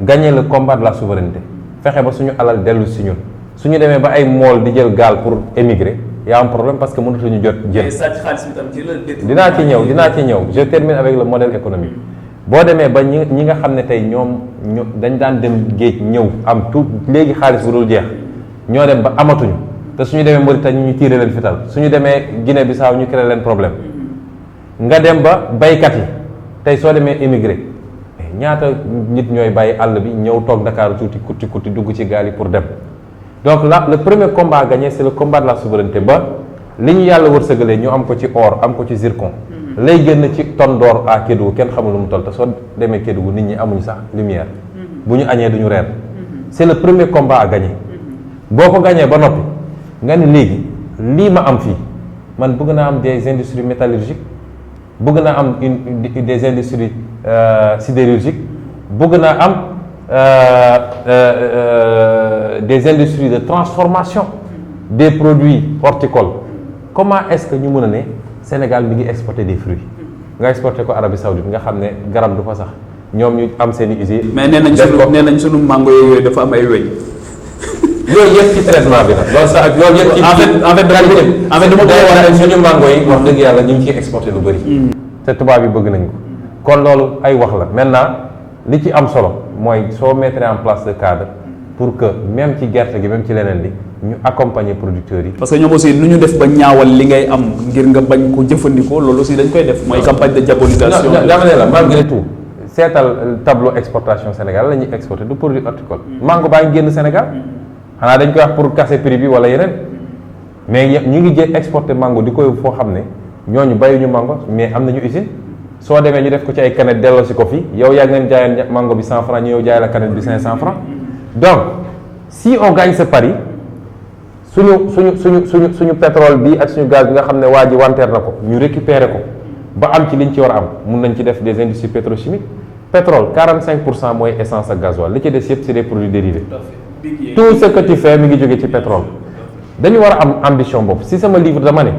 gagner le combat de la souveraineté fexe ba suñu alal dellu si ñun suñu demee ba ay mool di jël gaal pour émigrer. y a un problème parce que mënatuñu jot jël. dinaa ci ñëw je termine avec le modèle économique boo demee ba ñi nga xam ne tey ñoom dañ daan dem géej ñëw am tout léegi xaalis bu dul jeex ñoo dem ba amatuñu te suñu demee Mauritanie ñu tiire leen fital suñu demee Guinée Bissau ñu créé leen problème nga dem ba baykat yi tey soo demee émigré ñaata nit ñooy bàyyi àll bi ñëw toog Dakar tuuti kuti dugg ci gaal yi pour dem. donc là le premier combat à gagner c'est le combat de la souveraineté ba li ñu yàlla wërsëgalee ñu am ko ci or am ko ci zircon lay génn ci tonne d'or à Kédougou kenn xamul lu mu toll te soo demee Kédougou nit ñi amuñu sax lumière bu ñu añee duñu reer c'est le premier combat à gagner boo ko gagné ba noppi nga ne léegi lii ma am fii man bëgg naa am des industries métallurgiques bëgg naa am des industries sidérurgiques bëgg naa am des industries de transformation des produits horticoles comment est-ce que ñu mën a ne Sénégal mi ngi exporter des fruits nga exporter ko Arabie Saoudite nga xam ne garab du fa sax ñoom ñu am seen i usines. mais nee nañ sunu mango yooyu dafa am ay weñ. loolu yëpp ci traitement bi la loolu sax loolu yëpp ci en fait dama koy wax ne suñu mango yi wax dëgg yàlla ñu ngi ciy exporter lu bëri. te tubaab yi bëgg nañ ko kon loolu ay wax la maintenant li ci am solo mooy soo mettre en place le cadre pour que même ci gerte gi même ci leneen li ñu accompagner producteurs yi. parce que ñoom aussi nu ñu def ba ñaawal li ngay am ngir nga bañ ko jëfandikoo loolu aussi dañ koy def. mooy campagne de diabolisation. dama ne la malgré tout seetal tableau exportation Sénégal la ñuy exporter du produit horticole. mango baa ngi génn Sénégal xanaa dañ koy wax pour casser prix bi wala yeneen mais ñu ngi jël exporter mango di koy foo xam ne ñooñu bayuñu mango mais am nañu usine soo demee ñu def ko ci ay canette delloo si ko fi yow yaa ngeen jaayeen mango bi 100 francs ñu yow jaay la canette bi 500 francs donc si on gagne ce pari suñu pétrole bi ak suñu gaz bi nga xam ne waa ji wanteer na ko ñu récupérer ko ba am ci liñ ci war a am mun nañ ci def des industries pétrochimiques pétrole 45% mooy essence ak gasoil li ci des yëpp c'est des produits dérivés tout ce que tu fais mi ngi jógee ci pétrole dañu war a am ambition boobu si sama livre dama ne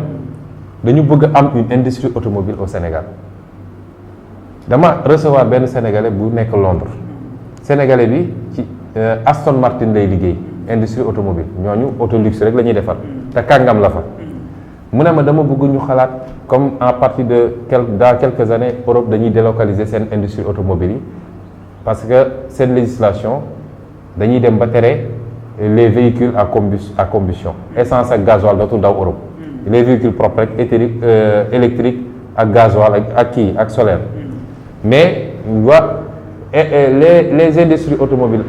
dañu bëgg am une industrie automobile au Sénégal dama recevoir benn sénégalais bu nekk Londres sénégalais bi ci Aston Martin lay liggéey industrie automobile ñooñu auto luxe rek la ñuy defar te kàngam la fa mu ne ma dama bëgg ñu xalaat comme à partir de dans quelques années Europe dañuy délocaliser seen industrie automobile yi parce que seen législation dañuy dem ba tere les véhicules à combustion essence ak gasoil dootul daw Europe les véhicules propres rek électrique ak gasoil ak kii ak solaire mais les industries automobiles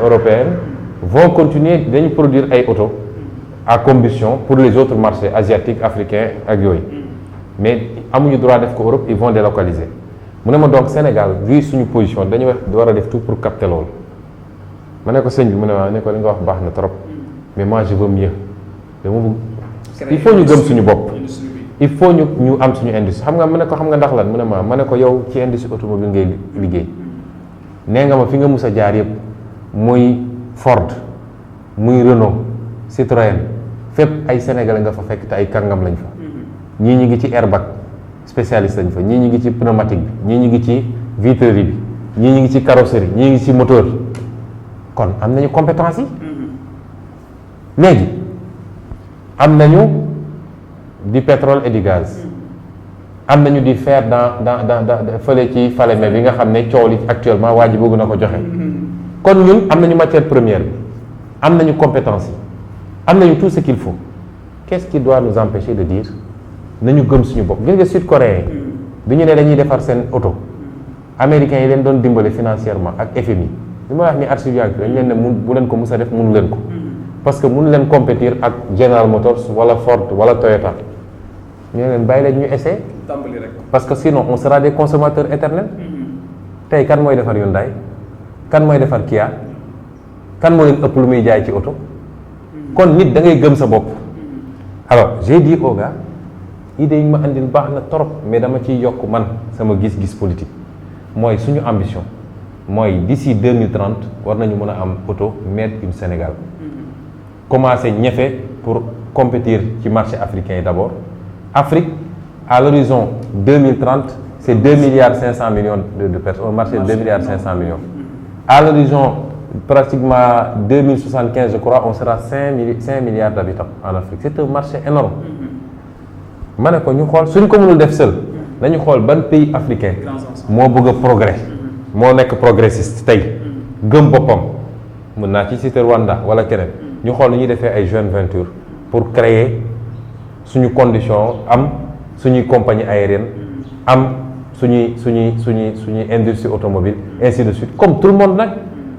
européennes vont continuer dañu produire ay auto à combustion pour les autres marchés asiatiques africains ak yooyu mais amuñu droit def ko Europe ils vont délocaliser mu ne ma donc Sénégal vu suñu position dañu war a def tout pour capter loolu ma ne ko sëñ bi mu ne ma ne ko li nga wax baax na trop mais moi je veux mieux dama bëgg il faut ñu gëm suñu bopp il faut ñu am suñu industrie xam nga mu ne ko xam nga ndax lan mu ne ma ne ko yow ci industrie automobile ngay liggéey nee nga ma fi nga mus a jaar yëpp muy Ford muy Renault Citroën fépp ay Sénégalais nga fa fekk te ay kàngam lañ fa ñii ñu ngi ci airbag spécialiste lañ fa ñii ñu ngi ci pneumatique bi ñii ñu ngi ci vitrerie bi ñii ñu ngi ci carrosserie ñii ñu ngi ci moteur kon am nañu compétence yi léegi am nañu du pétrole et du gaz am nañu di fer dans fële ci Falémé bi nga xam ne coow li actuellement waa ji bëgg na ko joxe kon ñun am nañu matière première bi am nañu compétence yi am nañu tout ce qu'il faut qu'est-ce qui doit nous empêcher de dire nañu gëm suñu bopp gis nga sud-coréen bi ñu ne dañuy defar seen auto américains yi leen doon dimbale financièrement ak FMI li ma wax ni archive yaa dañ leen ne bu leen ko mus a def mënu leen ko parce que mënu leen compétir ak General Motors wala Ford wala Toyota ñu ne leen bàyyi leen ñu essayer parce que sinon on sera des consommateurs éternels tey kan mooy defar Hyundai kan mooy defar Kia kan moo leen ëpp lu muy jaay ci auto kon nit da ngay gëm sa bopp alors j'ai dit aux gars idée yi ma andil baax na trop mais dama ciy yokk man sama gis-gis politique mooy suñu ambition mooy d'ici 2030 war nañu mën a am auto made in Sénégal commencer ñefe pour compétir ci marché africain yi d'abord Afrique à l'horizon 2030 c'est 2 milliards 500 millions de personnes un marché de 2 milliards 500 millions à l'horizon pratiquement 2075 je crois on sera 5 milliards d'habitants en Afrique c'est un marché énorme ma ne ko ñu xool suñ ko mënul def seul nañu xool ban pays africain moo bëgg a progrès moo nekk progressiste tey gëm boppam mën naa ci citer Rwanda wala keneen ñu xool nu ñuy defee ay joint venture pour créer suñu condition am suñuy compagnie aérienne am suñuy industrie automobile ainsi de suite comme tout le monde nag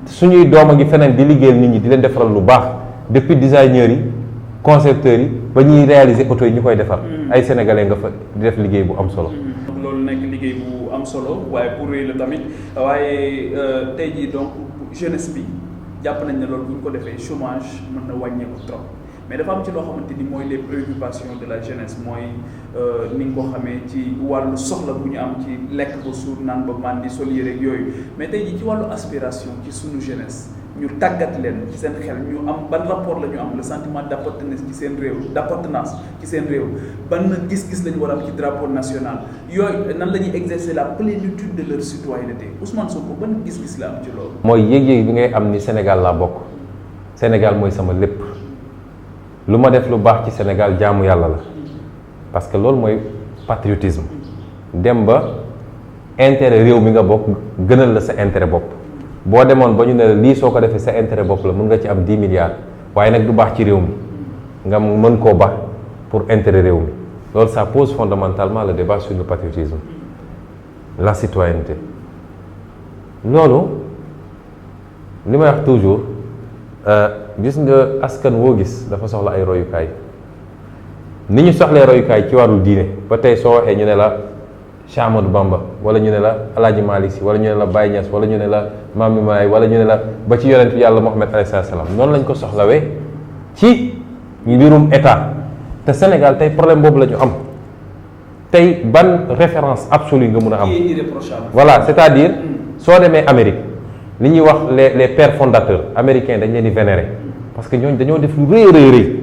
suñuy doom a ngi feneen di liggéeyal nit ñi di leen defaral lu baax depuis designers yi concepteurs yi ba ñuy réaliser auto yi ñu koy defar ay sénégalais nga fa di def liggéey bu am solo loolu nekk liggéey bu am solo waaye pour réy la tamit waaye tey jii donc jeunesse bi jàpp nañ ne loolu bu ñu ko defee chômage mën na wàññeeku trop mais dafa am ci loo xamante ni mooy les préoccupations de la jeunesse mooy ni nga ko xamee ci wàllu soxla bu ñu am ci lekk ba suur naan ba màndi sol yére ak yooyu mais tey jii ci wàllu aspiration ci sunu jeunesse ñu tàggat leen ci seen xel ñu am ban rapport la ñu am le sentiment d'appartenance ci seen réew ban gis-gis la ñu war a am ci drapeau national yooyu nan la ñuy exercer la plénitude de leur citoyenneté Ousmane Sonko ban gis-gis la am ci loolu. mooy yéeg-yéeg bi ngay am ni Sénégal laa bokk Sénégal mooy sama lépp lu ma def lu baax ci Sénégal jaamu yàlla la parce que loolu mooy patriotisme dem ba intérêt réew mi nga bokk gënal la sa intérêt bopp. boo demoon ba ñu ne lii soo ko defee sa intérêt bopp la mën nga ci am 10 milliards waaye nag du baax ci réew mi nga mën koo baax pour intérêt réew mi loolu ça pose fondamentalement le débat sur le patriotisme la citoyenneté loolu li may wax toujours gis nga askan woo gis dafa soxla ay royukaay ni ñu soxlee royukaay ci wàllu diine ba tey soo waxee ñu ne la Cheikh Ahmadou Bamba wala ñu ne la El Hadji Malick Sy wala ñu ne la Baye Niass wala ñu ne la Mame Maye wala ñu ne la ba ci yonent yàlla Muhammad alayhi salaam noonu lañ ko soxlawee ci mbirum état te Sénégal tey problème boobu la ñu am tey ban référence absolue nga mun a am. voilà c'est-à-dire soo demee Amérique li ñuy wax les pères fondateurs américains dañ leen di vénérer parce que ñooñu dañoo def lu rëy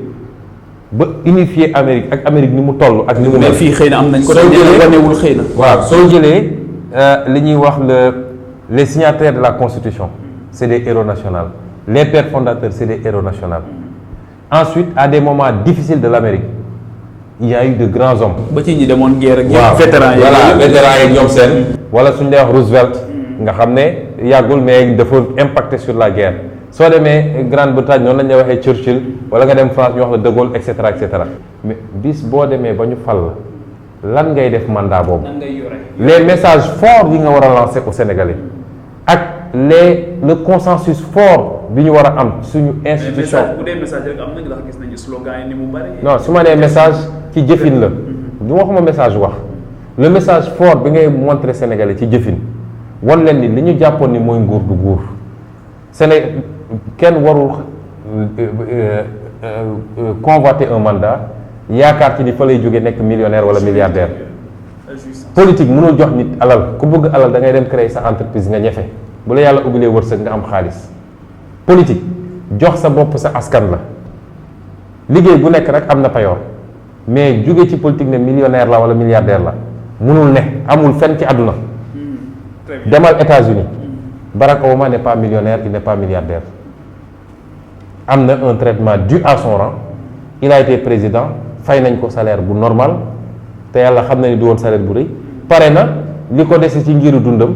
ba unifier Amérique ak Amérique ni mu toll ak ni mu mais fii xëy na am nañ ko wanewul xëy na waaw soo jëlee li ñuy wax les signataires de la Constitution c'est des héros nationaux les pères fondateurs c'est des héros nationaux ensuite à des moments difficiles de l'Amérique il y a eu de grands hommes. ba ci ñi demoon guerre ak waaw vétéran yi voilà vétéran yeeg ñoom seen. wala suñu dee wax Roosevelt. nga xam ne yàggul mais dafa impacté sur la guerre. soo demee Grande-Bretagne noonu la ñuy waxee Churchill wala nga dem France ñu wax la De Gaulle et cetera et cetera mais bis boo demee ba ñu fal la lan ngay def mandat boobu. nan ngay yore. les messages forts yi nga war a lancer aux Sénégalais ak le consensus fort bi ñu war a am suñu institution. bu dee message rek am na ndax gis nañu slogan yi ni mu bari. non su ma nee message ci jëfin la du waxuma message wax le message fort bi ngay montrer Sénégalais ci jëfin wan leen ni li ñu jàppoon ni mooy nguur du nguur kenn warul convoiter un mandat yaakaar ci ni fa lay jóge nekk millionnaire wala milliardaire. politique mënul jox nit alal ku bëgg alal da ngay dem créer sa entreprise nga ñefe bu la yàlla ubbilee wërsëg nga am xaalis. politique jox sa bopp sa askan la liggéey bu nekk rek am na payoor mais jóge ci politique ne millionnaire la wala milliardaire la mënul ne amul fenn ci àdduna. demal États-Unis Barack Obama n'est pas millionnaire il n'est pas milliardaire am na un traitement dû à son rang il a été président fay nañ ko salaire bu normal te yàlla xam na ni du woon salaire bu rëy pare na li ko dese ci ngiru dundam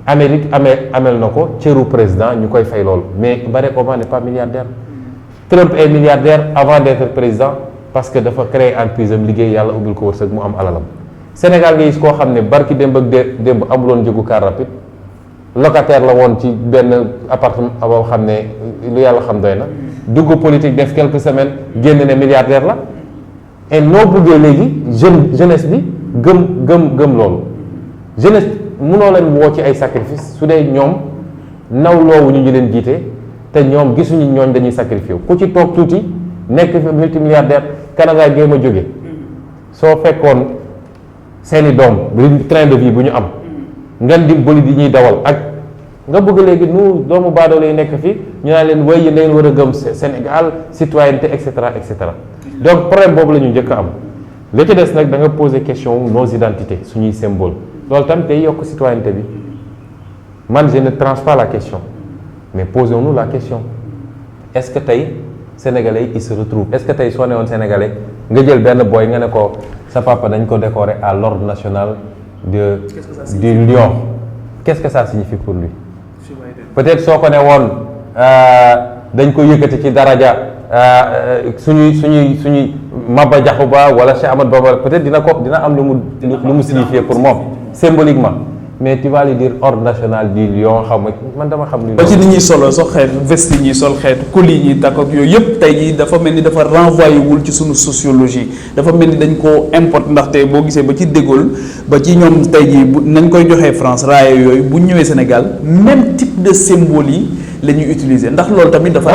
Amérique amel na ko cëru président ñu koy fay loolu mais Barack Obama n'est pas milliardaire. Trump est milliardaire avant d'être président parce que dafa créer entreprise am liggéey yàlla ubbil ko wërsëg mu am alalam. Sénégal nga gis koo xam ne barki démb ak démb amuloon njëgu car rapide locataire la woon ci benn appartement boo xam ne lu yàlla xam doy na dugg politique def quelques semaines génn ne milliardaire la et noo bëggee léegi jeunesse bi gëm loolu jeunesse mënoo leen woo ci ay sacrifice su dee ñoom nawloowu ñu leen jiite te ñoom gisuñu ñooñ dañuy sacrifié ku ci toog tuuti nekk fi multimilliardaire Canada géem a jóge soo fekkoon seeni doom train de vie bu ñu am ngan di boli di ñuy dawal ak nga bëgg léegi nu doomu baadoolo yi nekk fi ñu naan leen way yi leen war a gëm Sénégal citoyenneté et cetera et cetera donc problème boobu la ñu njëkk a am li ci des nag da nga poser question nos identités suñuy symbole loolu tamit day yokk citoyenneté bi man je ne tranche pas la question mais posons-nous la question est-ce que tey sénégalais yi ils se retrouvent est-ce que tey soo ne woon sénégalais nga jël benn boy nga ne ko sa papa dañ ko décorer à l'ordre national du Lion qu'est-ce que ça signifie pour lui peut-être soo ko ne woon dañ ko yëkkati ci daraja suñuy Maba Diakhou Ba wala Cheikh Ahmadou Bamba peut-être dina am lu mu signifier pour moom symboliquement mais tu vas lui dire ordre national du Lion xam nga man dama xam ni ba ci ni ñuy solo sax xeetu veste yi ñuy sol xeetu colis yi ñuy takk ak yooyu yëpp tey jii dafa mel ni dafa renvoyé wul ci suñu sociologie dafa mel ni dañ koo importe ndaxte boo gisee ba ci De Gaulle ba ci ñoom tey jii bu nañ koy joxee France raaya yooyu bu ñëwee Sénégal même type de symbole yi la ñuy utiliser ndax loolu tamit dafa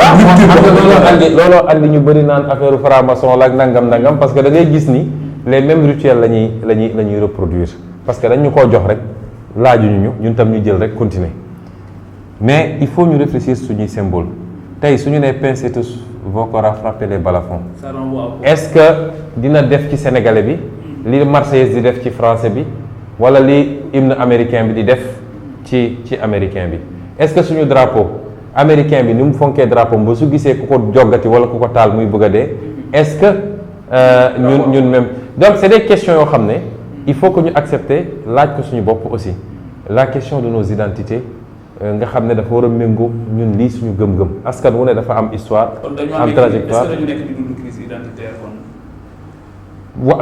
looloo andi ñu bëri naan affaire franc-maçon la ak nangam parce que da ngay gis ni les mêmes rituels la ñuy reproduire parce que dañ ñu koo jox rek laajuñu ñun tam ñu jël rek continuer mais il faut ñu réfléchir suñuy symbole tey suñu nee Pincetus vocora frapper les balafons est-ce que dina def ci sénégalais bi li Marseillaise di def ci français bi wala li hymne américain bi di def ci américain bi est-ce que suñu drapeau américain bi ni mu fonkee drapeau ba su gisee ku ko joggati wala ku ko taal muy bëgg a dee est-ce que ñun même donc c'est des questions yoo xam ne il faut que ñu accepter laaj ko suñu bopp aussi la question de nos identités nga xam ne dafa war a méngoo ñun lii suñu gëm-gëm askan wu ne dafa am histoire am trajectoire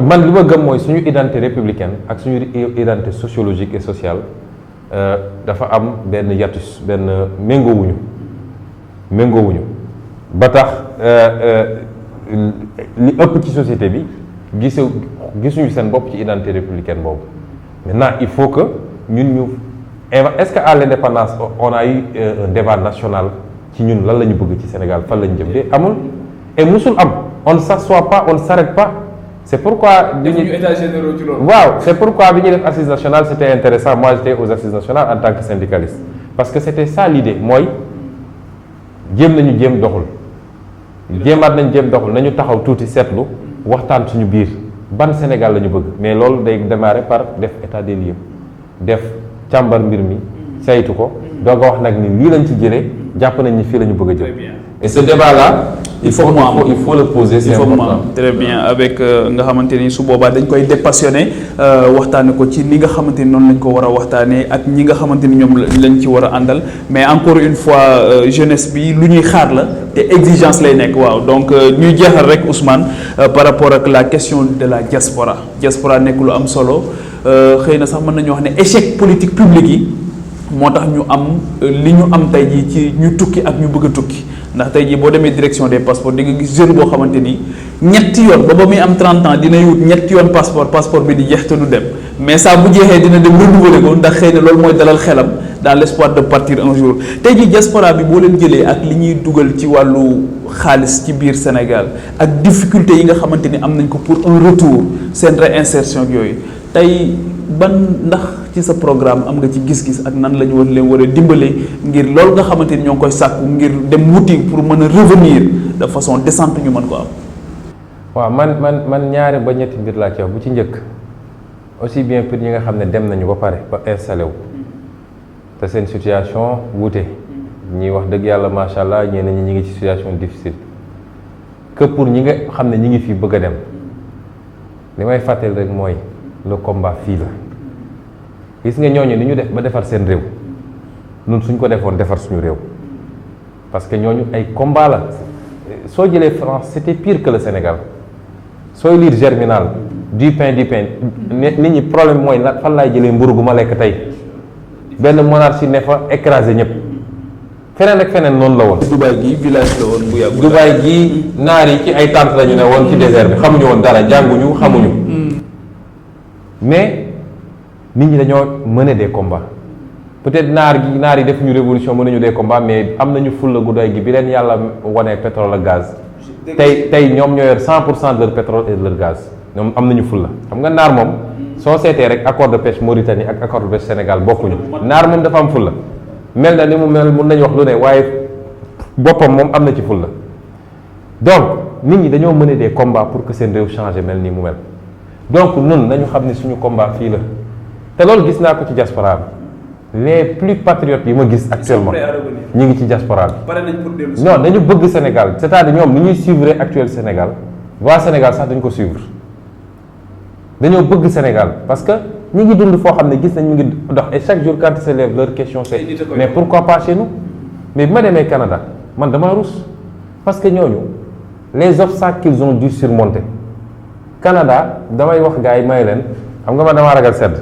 man li ma gëm mooy suñu identité républicaine ak suñu identité sociologique et sociale dafa am benn hiatus benn méngoowuñu ba tax li ëpp ci société bi gisuñu seen bopp ci identité républicaine boobu maintenant il faut que ñun ñu est-ce que à l'indépendance on a eu un débat national ci ñun lan la ñu bëgg ci Sénégal fan la ñu jëm de amul et musul am on ne s'assoit pas on ne s'arrête pas c'est pourquoi waaw c'est pourquoi bi ñuy def assises nationales c'était intéressant moi j'étais aux assises nationales en tant que syndicaliste parce que c'était ça l'idée mooy jéem doxul jéemaat nañ doxul nañu taxaw tuuti seetlu waxtaan suñu biir ban Sénégal la ñu bëgg mais loolu day démarrer par def état des lieux def càmbar mbir mi saytu ko doog a wax nag ni lii lañ ci jëlee jàpp nañ ni fii la ñu bëgg a jël et ce débat là il faut le poser, c'est important. Très bien avec nga xamante ni su boobaa dañ koy dépassionné waxtaane ko ci ni nga xamante ni noonu lañ ko war a waxtaanee ak ñi nga xamante ni ñoom lañ ci war a àndal mais encore une fois jeunesse bi lu ñuy xaar la te exigence lay nekk waaw donc ñuy jeexal rek Ousmane par rapport ak la question de la diaspora nekk lu am solo xëy na sax mën nañu wax ne échec politique publique yi moo tax ñu am li ñu am tey jii ci ñu tukki ak ñu bëgg a tukki ndax tey jii boo demee direction des passeports di nga gis jeune boo xamante ni ñetti yoon ba muy am 30 ans dina wut ñetti yoon passeport bi di jeex te du dem mais saa bu jeexee dina dem renouveler ko ndax xëy na loolu mooy dalal xelam dans l'espoir de partir un jour tey jii diaspora bi boo leen jëlee ak li ñuy dugal ci wàllu xaalis ci biir Sénégal ak difficulté yi nga xamante ni am nañ ko pour un retour seen réinsertion yooyu tey ban ndax ci sa programme am nga ci gis-gis ak nan la ñu war leen war a dimbale ngir loolu nga xamante ni ñoo ngi koy sàkku ngir dem wuti pour mën a revenir de façon décente ñu mën ko am. waaw man ñaari ba ñetti mbir laa ci wax bu ci njëkk aussi bien pour ñi nga xam ne dem nañu ba pare ba installé wu te seen situation wuute ñi wax dëgg yàlla macha allah ñeneen ñi ngi ci situation difficile que pour ñi nga xam ne ñi ngi fii bëgg a dem li may fàttali rek mooy le combat fii la. gis nga ñooñu ni ñu def ba defar seen réew ñun suñ ko defoon defar suñu réew parce que ñooñu ay combat la soo jëlee France c'était pire que le Sénégal sooy lire Germinal du pain nit ñi problème mooy nag fan laay jëlee mburu gu ma lekk tey benn monarchie ne fa écrasé ñëpp feneen ak feneen noonu la woon. Dubaï gi village la woon bu yàgg. Dubaï gi naar yi ci ay tentes la ñu ne woon ci désert bi xamuñu woon dara jànguñu xamuñu mais. nit ñi dañoo mener des combats peut-être naar yi defuñu révolution mënuñu des combats mais am nañu fulla gu doy gi bi leen yàlla wane pétrole ak gaz tey ñoom ñoo yor 100% de leur pétrole et de leur gaz ñoom am nañu fulla xam nga naar moom soo seetee rek accord de pêche Mauritanie ak accord de pêche Sénégal bokkuñu naar moom dafa am fulla mel na ni mu mel mun nañu wax lu ne waaye boppam moom am na ci fulla donc nit ñi dañoo mener des combats pour que seen réew changé mel nii mu mel donc nun nañu xam ne suñu combat fii la te loolu gis naa ko ci diaspora bi les plus patriotes yi ma gis actuellement ñu ngi ci diaspora bi non dañu bëgg Sénégal c'est-à-dire ñoom ni ñuy suivre actuel Sénégal waa Sénégal sax dañu ko suivre dañoo bëgg Sénégal parce que ñi ngi dund foo xam ne gis nañ ñu ngi dox et chaque jour quand ils se lèvent leur question c'est mais pourquoi pas chez nous mais bi ma demee Canada man damaa rus parce que ñooñu les obstacles qu'ils ont dû surmonter Canada damay wax gars yi may leen xam nga man damaa ragal sedd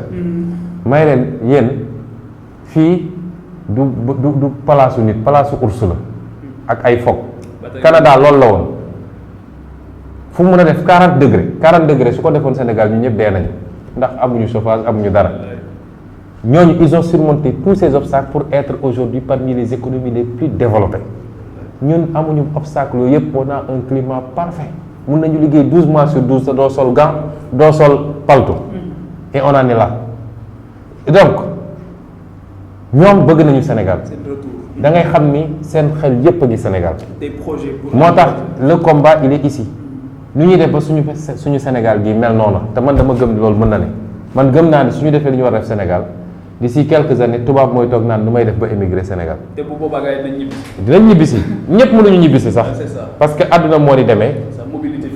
may leen yéen fii du palaasu nit palaasu ours la ak ay fog Canada loolu la woon fu mu mën a def 40 degrés su ko defoon Sénégal ñu ñëpp dee nañu ndax amuñu chauffage amuñu dara ñooñu ils ont surmonté tous ces obstacles pour être aujourd'hui parmi les économies les plus développées ñun amuñu obstacle yooyu yëpp on a un climat parfait mun nañu liggéey 12 mois sur 12 te doo sol gant doo sol palto et on en est là donc ñoom bëgg nañu Sénégal da ngay xam ni seen xel yépp a ngi Sénégal moo tax le combat il est ici lu ñuy def ba suñu Sénégal gi mel noonu te man dama gëm loolu mën na ne man gëm naa ne suñu defee li ñu war a def Sénégal d'ici quelques années tubaab mooy toog naan lu may def ba émigrer Sénégal te bu boobaa gars yi dinañ ñibbisi ñëpp mënuñu ñibbisi sax parce que àdduna moo di demee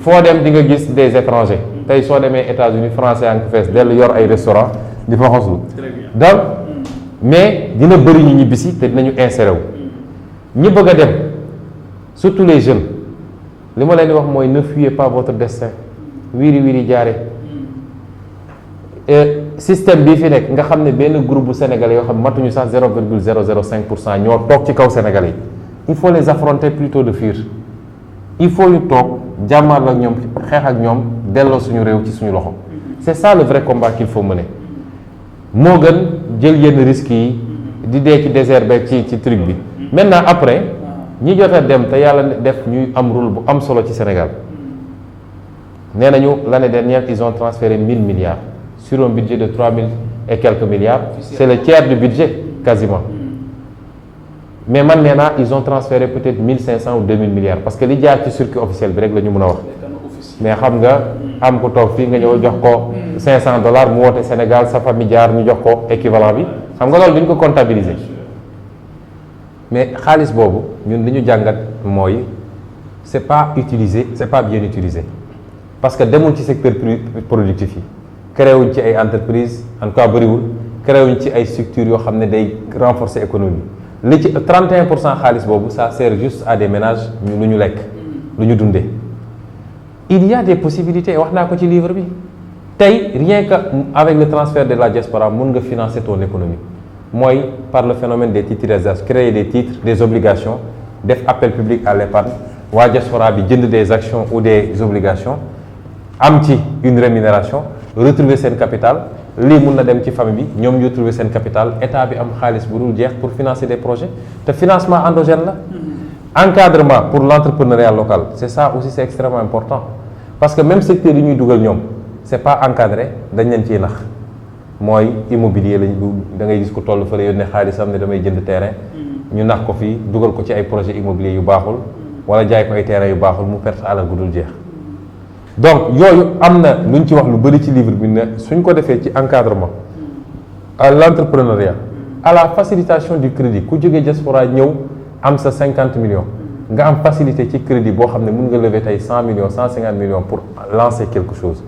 foo dem di nga gis des étrangers tey soo demee États-Unis français ak fees dellu yor ay restaurant di fa xoslu donc mais dina bëri ñu ñibbisi te dinañu insérer wu ñi bëgg a dem surtout les jeunes li ma leen di wax mooy ne fuyez pas votre destin wiiri wiiri jaare système bii fi nekk nga xam ne benn groupe bu sénégalais yoo xam matuñu sax 0,005% ñoo toog ci kaw sénégalais yi il faut les affronter plutôt de fuir il faut ñu toog jàmmaarloo ak ñoom xeex ak ñoom delloo suñu réew ci suñu loxo c'est ça le vrai combat qu'il faut mener moo gën jël yenn risques yi di dee ci désert beeg ci truc bi maintenant après ñi jot a dem te yàlla def ñuy am rôle bu am solo ci Sénégal nee nañu l'année dernière ils ont transféré 1000 milliards sur un budget de 3000 et quelques milliards c'est le tiers du budget quasiment mais man nee naa ils ont transféré peut-être 1500 ou 2000 milliards parce que li jaar ci circuit officiel bi rek la ñu mën a wax mais xam nga am ko toog fii nga ñëw jox ko $500 mu woote Sénégal sa famille jaar ñu jox ko équivalent bi xam nga loolu duñ ko comptabiliser mais xaalis boobu ñun li ñu jàngat mooy c'est pas utilisé, c'est pas bien utilisé parce que demul ci secteur productif yi créé wuñ ci ay entreprises en tout cas bëriwul créé wuñ ci ay structures yoo xam ne day renforcer économie li ci 31% xaalis boobu ça sert juste à des ménages lu ñu lekk lu ñu dundee. Il y a des possibilités wax naa ko ci livre bi tey rien que avec le transfert de la diaspora mun nga financer ton économie mooy par le phénomène des titraisages créer des titres des obligations def appel public à l'épargne waa diaspora bi jënd des actions ou des obligations am ci une rémunération retrouver seen capital lii mun na dem ci famille bi ñoom ñu retrouver seen capital état bi am xaalis bu dul jeex pour financer des projets te financement endogène la encadrement pour l'entrepreneuriat local c'est ça aussi c'est extrêmement important parce que même secteur yi ñuy dugal ñoom c'est pas encadré dañ leen ciy nax mooy immobilier lañ da ngay gis ko toll fële yónnee xaalisam ne damay jënd terrain ñu nax ko fii dugal ko ci ay projet immobilier yu baaxul wala jaay ko ay terrain yu baaxul mu perte alal gu dul jeex donc yooyu am na lu ñu ci wax lu bëri ci livre bi ne suñ ko defee ci encadrement à l'entrepreneuriat à la facilitation du crédit ku jógee diaspora ñëw am sa 50 millions nga am facilité ci crédit boo xam ne mun nga lever tey 100 millions 150 millions pour lancer quelque chose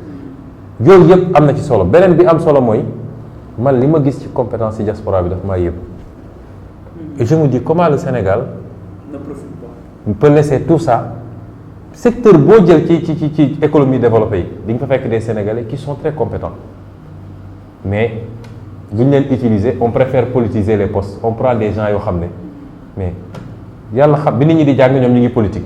yooyu yëpp am na ci solo beneen bi am solo mooy man li ma gis ci compétence ci diaspora bi daf maa yëpp et je me dis comment le Sénégal peut laisser tout ça secteur boo jël ci économie développée yi di nga fa fekk des Sénégalais qui sont très compétents mais bu ñu leen utiliser on préfère politiser les postes on prend des gens yoo xam ne mais yàlla xam bi nit ñi di jàng ñoom ñu ngi politique.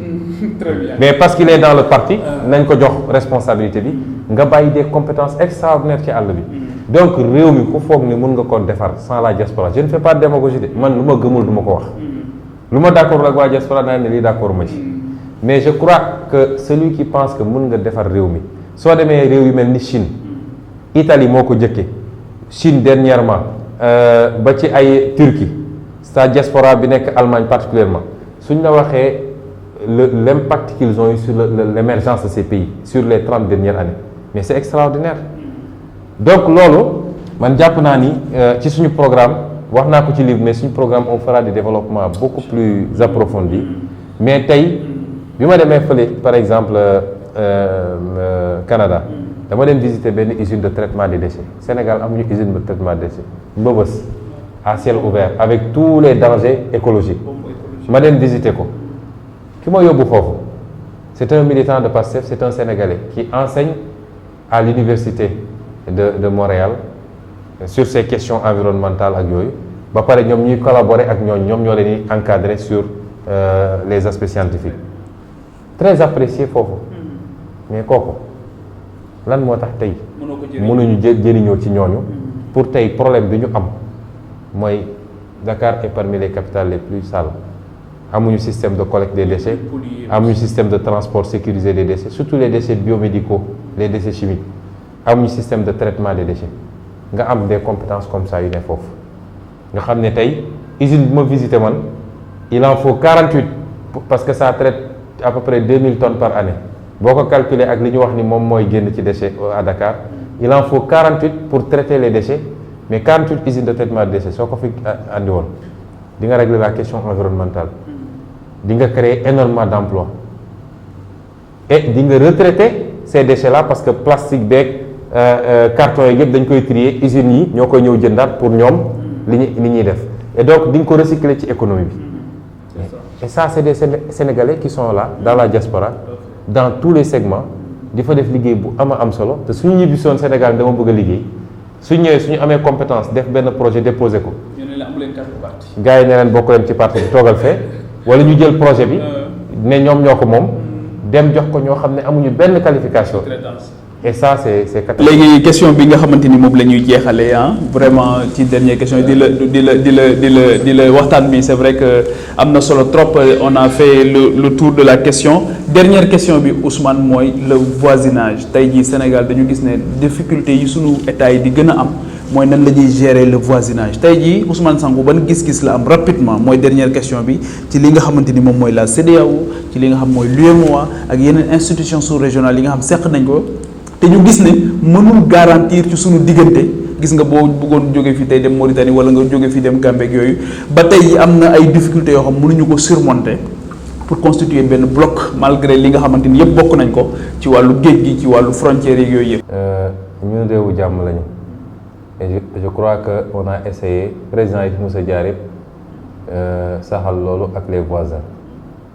Très bien. Mais parce qu'il est dans le parti nañ ko jox responsabilité bi nga bàyyi des compétences extraordinaires ci àll bi donc réew mi ku foog ne mën nga ko defar sans la diaspora je ne fais pas de démagogie de man lu ma gëmul du ma ko wax lu ma d'accord ak waa diaspora naa ne lii d'accord ma ci mais je crois que celui qui pense que mën nga defar réew mi soo demee réew yu mel ni Chine Italie moo ko jëkke Chine dernièrement ba ci ay Turquie sa diaspora bi nekk Allemagne particulièrement suñ la waxee l'impact qu'ils ont eu sur l'émergence de ces pays sur les 30 dernières années mais c'est extraordinaire donc loolu man jàpp naa ni ci suñu programme wax naa ko ci livre mais suñu programme on fera des développements beaucoup plus approfondis mais tey bi ma demee fële par exemple Canada dama dem visiter benn usine de traitement des déchets Sénégal amuñu usine de traitement des déchets Mbëbës à ciel ouvert avec tous les dangers écologiques ma dem visiter ko ki ma yóbbu foofu c'est un militant de PASTEF c'est un Sénégalais qui enseigne à l'université de Montréal sur ces questions environnementales ak yooyu ba pare ñoom ñuy collaborer ak ñoom ñoo leen di encadrer sur les aspects scientifiques très apprécié foofu mais kooku lan moo tax tey mënuñu jëriñoo ci ñooñu pour tey problème bi ñu am mooy Dakar est parmi les capitales les plus sales amuñu système de collecte des déchets amuñu système de transport sécurisé des déchets surtout les déchets biomédicaux les déchets chimiques amuñu système de traitement des déchets nga am des compétences comme ça yu ne foofu nga xam ne tey usine bi ma visité man il en faut 48 parce que ça traite à peu près 2000 tonnes par année boo ko calculer ak li ñu wax ni moom mooy génn ci déchets à Dakar il en faut 48 pour traiter les déchets mais 48 usines de traitement de déchets soo ko fi andi woon di nga régler la question environnementale di nga créer énormément d'emplois et di nga retraiter ces déchets là parce que plastique beeg carton yi yëpp dañ koy trier usines yi ñoo koy ñëw jëndaat pour ñoom li ñuy def et donc di nga ko recycler ci économie bi et ça c'est des Sénégalais qui sont là dans la diaspora dans tous les segments di fa def liggéey bu am solo te suñu ñibbisoon Sénégal dama bëgg a liggéey suñu ñëwee suñu amee compétence def benn projet déposé ko gars yi ne leen bokk leen ci parti bi toogal fee wala ñu jël projet bi ne ñoom ñoo ko moom dem jox ko ñoo xam ne amuñu benn qualification et ça c'est léegi question bi nga xamante ni moom la ñuy jeexalee vraiment ci dernière question di la waxtaan bi c'est vrai que am na solo trop on a fait le tour de la question dernière question bi Ousmane mooy le voisinage tey jii Sénégal dañu gis ne difficulté yi sunu état yi di gën a am mooy nan la ñuy gérer le voisinage tey jii Ousmane Sango ban gis-gis la am rapidement mooy dernière question bi ci li nga xamante ni moom mooy la CEDEAO ci li nga xam mooy l'UEMOA ak yeneen institutions sous-régionales yi nga xam seq nañ ko te ñu gis ne mënul garantir ci suñu diggante gis nga boo bëggoon jóge fii tey dem Mauritanie wala nga jóge fii dem Gambie ak yooyu ba tey am na ay difficultés yoo xam mënuñu ko surmonter pour constituer benn bloc malgré li nga xamante ni yëpp bokk nañ ko ci wàllu géej gi ci wàllu frontières yi yooyu yëpp. ñun réewu jàmm lañu et je crois que on a essayé président yi fi mos a jaar yëpp saxal loolu ak les voisins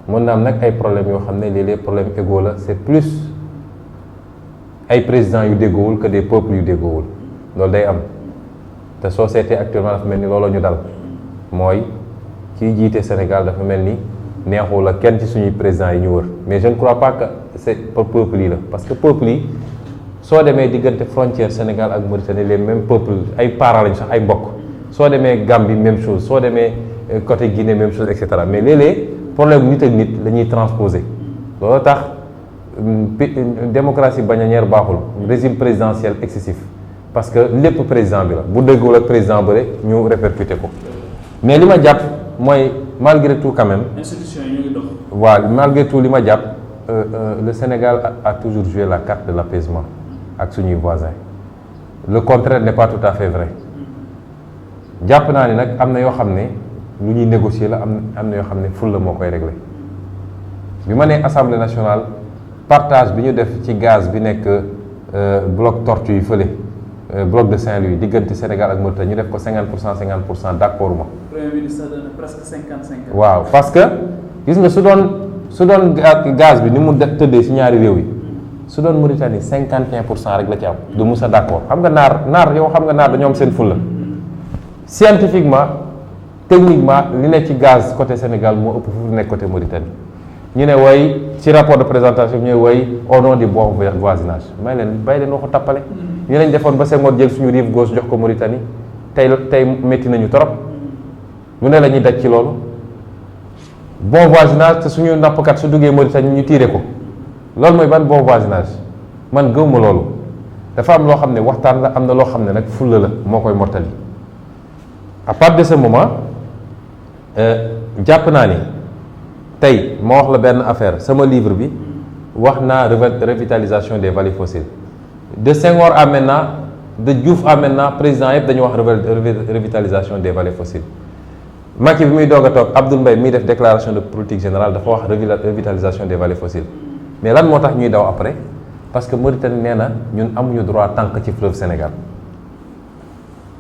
mën na am nag ay problèmes yoo xam ne léeg-léeg problème égo la c'est plus ay présidents yu déggoowul que des peuples yu déggoowul loolu day am te société actuellement dafa mel ni looloo ñu dal mooy kiy jiite Sénégal dafa mel ni neexul la kenn ci suñuy présidents yi ñu wër mais je ne crois pas que c'est pour peuple yi la parce que peuple yi soo demee diggante frontière Sénégal ak Mauritanie les mêmes peuples ay parents lañu sax ay mbokk soo demee Gambie même chose soo demee côté Guinée même chose et cetera mais léeg-léeg problème nit ak nit la ñuy transposer loolu tax démocratie bananière baaxul régime présidentiel excessif parce que lépp président bi la bu dëggul ak président bële ñu répercuté ko mais li ma jàpp mooy malgré tout quand même. institution yi ñu ngi dox. waaw malgré tout li ma jàpp le Sénégal a toujours joué la carte de l'apaisement ak suñuy voisins le contraire n'est pas tout à fait vrai jàpp naa ni nag am na yoo xam ne lu ñuy négocier la am na yoo xam ne ful la moo koy régler bi ma nee Assemblée nationale partage bi ñu def ci gaz bi nekk bloc Tortue yi fële bloc de Saint-Louis diggante Sénégal ak Mauritanie ñu def ko 50% d'accord ma. Premier ministre dana presque 50-50. waaw parce que gis nga su doon gaz bi ni mu tëddee ci ñaari réew yi su doon Mauritanie 51% rek la ci am du musa d'accord xam nga naar yow xam nga naar dañoo am seen fulla scientifiquement techniquement li nekk ci gaz côté Sénégal moo ëpp fu nekk côté Mauritanie ñu ne way ci rapport de présentation ñooy way au nom du bon voisinage may leen bàyyi leen waxu tappale ñu lañ defoon ba Senghor jël suñu rive gauche jox ko Mauritanie tey métti nañu trop lu ne la ñuy daj ci loolu bon voisinage te suñu nappkat su duggee Mauritanie ñu tiire ko loolu mooy ban bon voisinage man gëwuma loolu dafa am loo xam ne waxtaan la am na loo xam ne nag fulla la moo koy mottali à partir de ce moment jàpp naa ni tey ma wax la benn affaire sama livre bi wax naa revitalisation des vallées fossiles de Senghor à maintenant de Diouf à maintenant président yëpp dañu wax revitalisation des vallées fossiles Macky bi muy doog a toog Abdoul Mbaye muy def déclaration de politique générale dafa wax revitalisation des vallées fossiles mais lan moo tax ñuy daw après parce que Mauritanie nee na ñun amuñu droit tànk ci fleuve Sénégal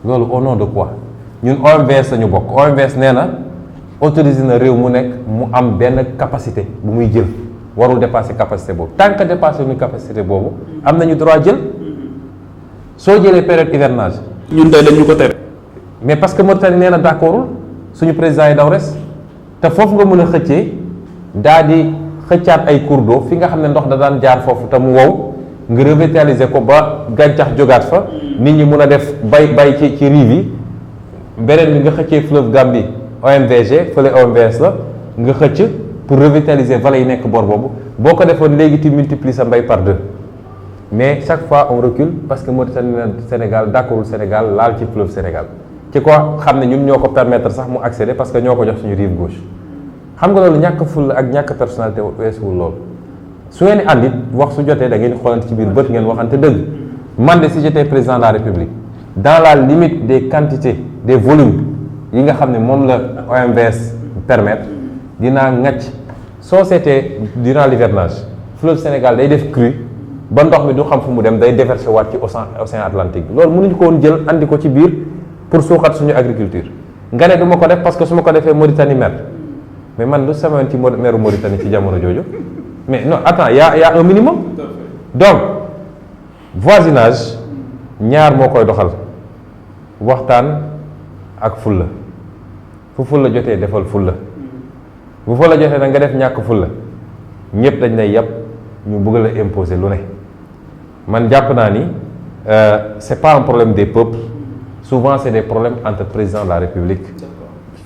loolu au nom de quoi ñun OMVS lañu bokk OMVS nee na autorisé na réew mu nekk mu am benn capacité bu muy jël warul dépasser capacité boobu tant que dépassé ñu capacité boobu am nañu droit jël soo jëlee période hivernage ñun tey dañ ñu ko tere. mais parce que Mauritanie nee na d'accordul suñu président yi daw res te foofu nga mën a xëccee daa di xëccaat ay cours d'eau fi nga xam ne ndox da daan jaar foofu te mu wow nga revitaliser ko ba gàncax jógaat fa nit ñi mun a def bay ci rive yi beneen bi nga xëccee fleuve Gambie OMVG fële OMVS la nga xëcc pour revitaliser vallée yi nekk bor boobu boo ko defoon léegi tu multiplies sa mbay par 2 mais chaque fois on recule parce que Mauritanie Sénégal d'accordul Sénégal laal ci fleuve Sénégal ci quoi xam ne ñun ñoo ko permettre sax mu accéder parce que ñoo ko jox suñu rive gauche xam nga loolu ñàkk fulla ak ñàkk personnalité weesuwul loolu su ngeen di àndit wax su jotee da ngeen di xoolante ci biir bët ngeen waxante dëgg man de si j'étais président de la République dans la limite des quantités des volumes yi nga xam ne moom la OMVS permettre dinaa ngacc soo seetee durant l'hivernage fleuve Sénégal day def crue ba ndox mi du xam fu mu dem day déverser waat ci océan Atlantique bi loolu mënuñu ko woon jël andi ko ci biir pour suuxat suñu agriculture nga ne du ma ko def parce que su ma ko defee Mauritanie mer mais man lu sama yoon ci meru Mauritanie ci jamono jooju mais non attends y a un minimum donc voisinage ñaar moo koy doxal waxtaan ak fulla fu fulla jotee defal fulla bu fulla jotee nag nga def ñàkk fulla ñëpp dañ lay yàpp ñu bëgg la imposer lu ne man jàpp naa ni c'est pas un problème des peuples souvent c'est des problèmes entre président de la République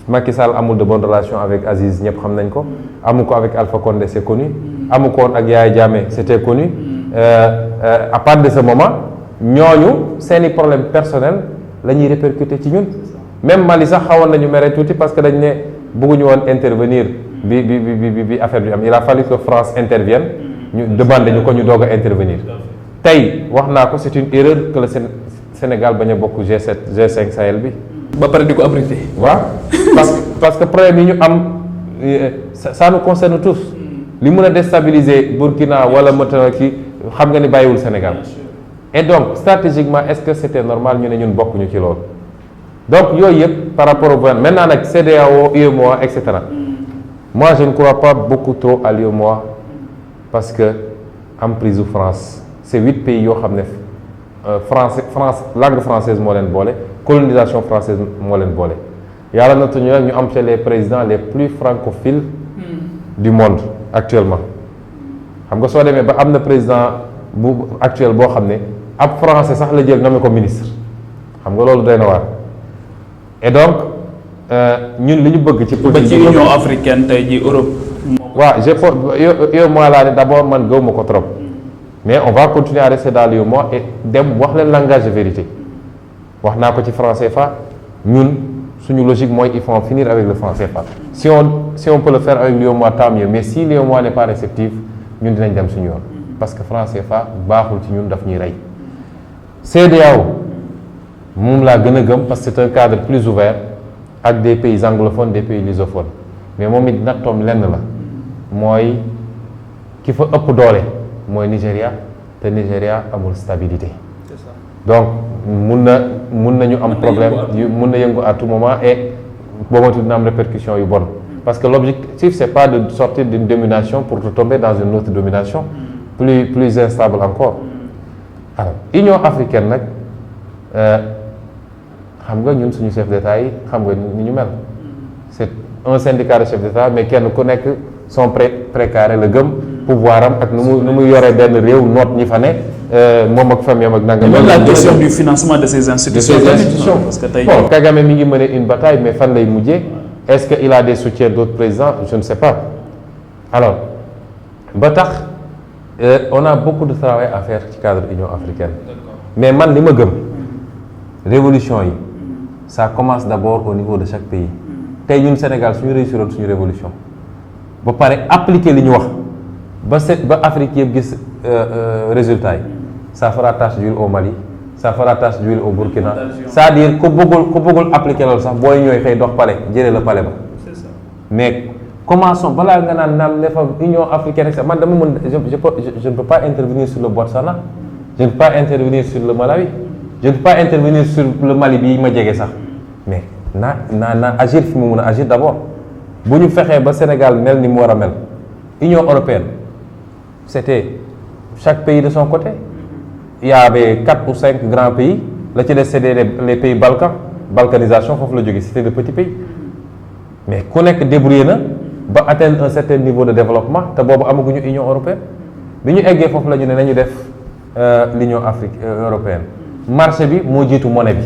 Macky Sall amul de bonnes relations avec Aziz ñëpp xam nañ ko amu ko avec Alpha Condé c'est connu amu ko woon ak Yaya Jammeh c'était connu à partir de ce moment ñooñu seeni problème personnel la ñuy répercuter ci ñun même Mali sax xawoon nañu mere tuuti parce que dañ ne bëgguñu woon intervenir bi affaire bi am il a fallu que France intervienne ñu demandé ñu ko ñu doog a intervenir tey wax naa ko c'est une erreur que le Sénégal bañ a bokk G7 G5 Sahel bi ba pare di ko abrité. waaw parce que problème yi ñu am ça nous concerne tous. li mën a déstabiliser Burkina wala mëtana ki xam nga ni bàyyiwul Sénégal. Et donc stratégiquement est-ce que c'était normal ñu ne ñun bokkuñu ci loolu. donc yooyu yëpp par rapport au gouvernement maintenant nag CEDEAO UEMOA et cetera. moi je ne crois pas beaucoup trop à l'UEMOA parce que emprise u France c'est 8 pays yoo xam ne France langue française moo leen boole colonisation française moo leen boole yàlla nattuñu nag ñu am chez les présidents les plus francophiles du monde actuellement xam nga soo demee ba am na président bu actuel boo xam ne ab français sax la jël nommé ko ministre xam nga loolu doy na waar et donc ñun li ñu bëgg ci ba ci Union africaine tey ji Europe. waaw UEMOA laa ne d'abord man gëwuma ko trop mais on va continuer à rester dans l'UEMOA et dem wax leen langage de vérité wax naa ko ci franc CFA ñun suñu logique mooy il faut en finir avec le franc CFA si on peut le faire avec l'UEMOA tant mieux mais si l'UEMOA n'est pas réceptive ñun dinañ dem suñu yoon parce que franc CFA baaxul ci ñun daf ñuy rey CEDEAO moom laa gën a gëm parce que c'est un cadre plus ouvert ak des pays anglophones des pays lusophones mais moom it nattoom lenn la mooy ki fa ëpp doole mooy Nigéria te Nigéria amul stabilité. C'est ça. Donc mun nañu am problème mun na yëngu à tout moment et boobu dina am répercussion yu bon parce que l'objectif c'est pas de sortir d'une domination pour retomber dans une autre domination plus instable encore. Alors Union africaine nag xam nga ñun suñu chef d'État yi xam nga ni ñu mel c'est un syndicat de chef d'État mais kenn ku nekk son précaré la gëm pouvoir am ak nu mu yoree benn réew noot ñi fa ne moom ak famille am ak nangam. même la question du financement de ces institutions. parce que tey bon Kagame mi ngi mener une bataille mais fan lay mujjee est-ce que il a des soutiens d'autres présidents je ne sais pas alors ba tax on a beaucoup de travail à faire ci cadre Union africaine. mais man li ma gëm révolution yi ça commence d'abord au niveau de chaque pays tey ñun Sénégal suñu réussiroon suñu révolution ba pare appliquer li ñu wax ba Afrique yëpp gis résultat yi ça fera tache d'huile au Mali ça fera tache d'huile au Burkina c'est-à-dire ku bëggul appliquer loolu sax booy ñooy xëy dox palais jëlee la palais ba mais commençons balaa nga naan ne fa Union africaine rek man dama mën je ne peux pas intervenir sur le Botswana je ne peux pas intervenir sur le Malawi je ne peux pas intervenir sur le Mali bi ma jege sax mais naa agir fi mu mën a agir d'abord bu ñu fexee ba Sénégal mel ni mu war a mel Union européenne c'était chaque pays de son côté il y avait 4 ou 5 grands pays la ci des c'était les pays balkanisation foofu la jógee c'était de petits pays mais ku nekk débrouillé na ba atteindre un certain niveau de développement te boobu amaguñu Union européenne bi ñu eggee foofu la ñu ne nañu def l'Union européenne marché bi moo jiitu monnaie bi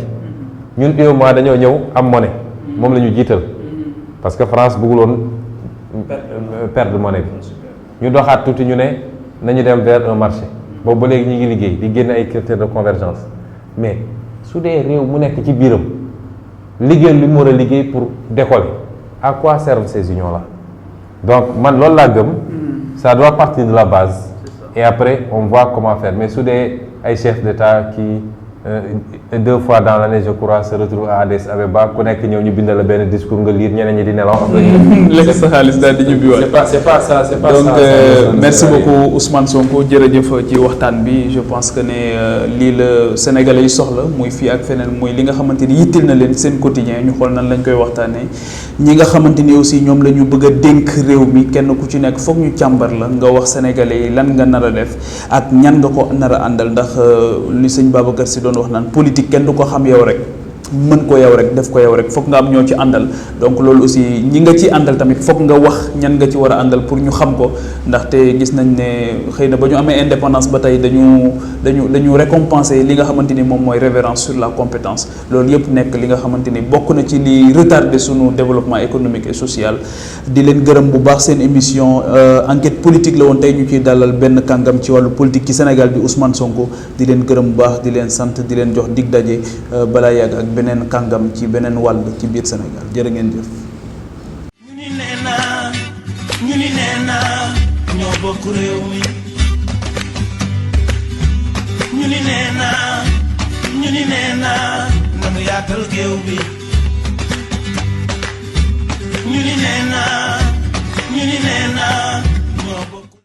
ñun UEMOA dañoo ñëw am monnaie moom la ñu jiital parce que France bëgguloon perdre monnaie bi ñu doxaat tuuti ñu ne nañu dem vers un marché boobu ba léegi ñu ngi liggéey di génne ay critères de convergence mais su dee réew mu nekk ci biiram liggéey li mu war a liggéey pour décoller à quoi servent ces unions là donc man loolu laa gëm ça doit partir de la base et après on voit comment faire mais su dee ay chefs d'État qui 2 fois dans l'année je crois se retrouve à Addis Abeba ku nekk ñëw ñu bindal la benn discours nga lire ñeneen ñi di nelaw. lekk sa xaalis daal di ñibbiwaat. c'est pas ça donc merci beaucoup Ousmane Sonko jërëjëf ci waxtaan bi je pense que ne lii la Sénégalais yi soxla muy fii ak feneen muy li nga xamante ni yittil na leen seen quotidien ñu xool nan lañ koy waxtaanee ñi nga xamante ni aussi ñoom la ñu bëgg a dénk réew mi kenn ku ci nekk foog ñu càmbar la nga wax Sénégalais yi lan nga nar a def ak ñan nga ko nar a àndal ndax li sëñ Babacar Sy doon wax naan politique kenn du ko xam yow rek mën ko yow rek def ko yow rek foog nga am ñoo ci àndal donc loolu aussi ñi nga ci àndal tamit foog nga wax ñan nga ci war a àndal pour ñu xam ko ndaxte gis nañ ne xëy na ba ñu amee indépendance ba tey dañu récompenser li nga xamante ni moom mooy révérence sur la compétence loolu yëpp nekk li nga xamante ni bokk na ci li retardé sunu développement économique et social di leen gërëm bu baax seen émission enquête politique la woon tey ñu ciy dalal benn kàngam ci wàllu politique ci Sénégal di Ousmane Sonko di leen gërëm bu baax di leen sant di leen jox dig daje balaa yàgg ak beneen kàngam ci beneen wàll ci biir Sénégal jërë ngeen jëf. ñu ni nee naa ñoo bokk réew mi ñu ni nee naa nanu yaatal géew bi ñu ni nee naa ñi nee na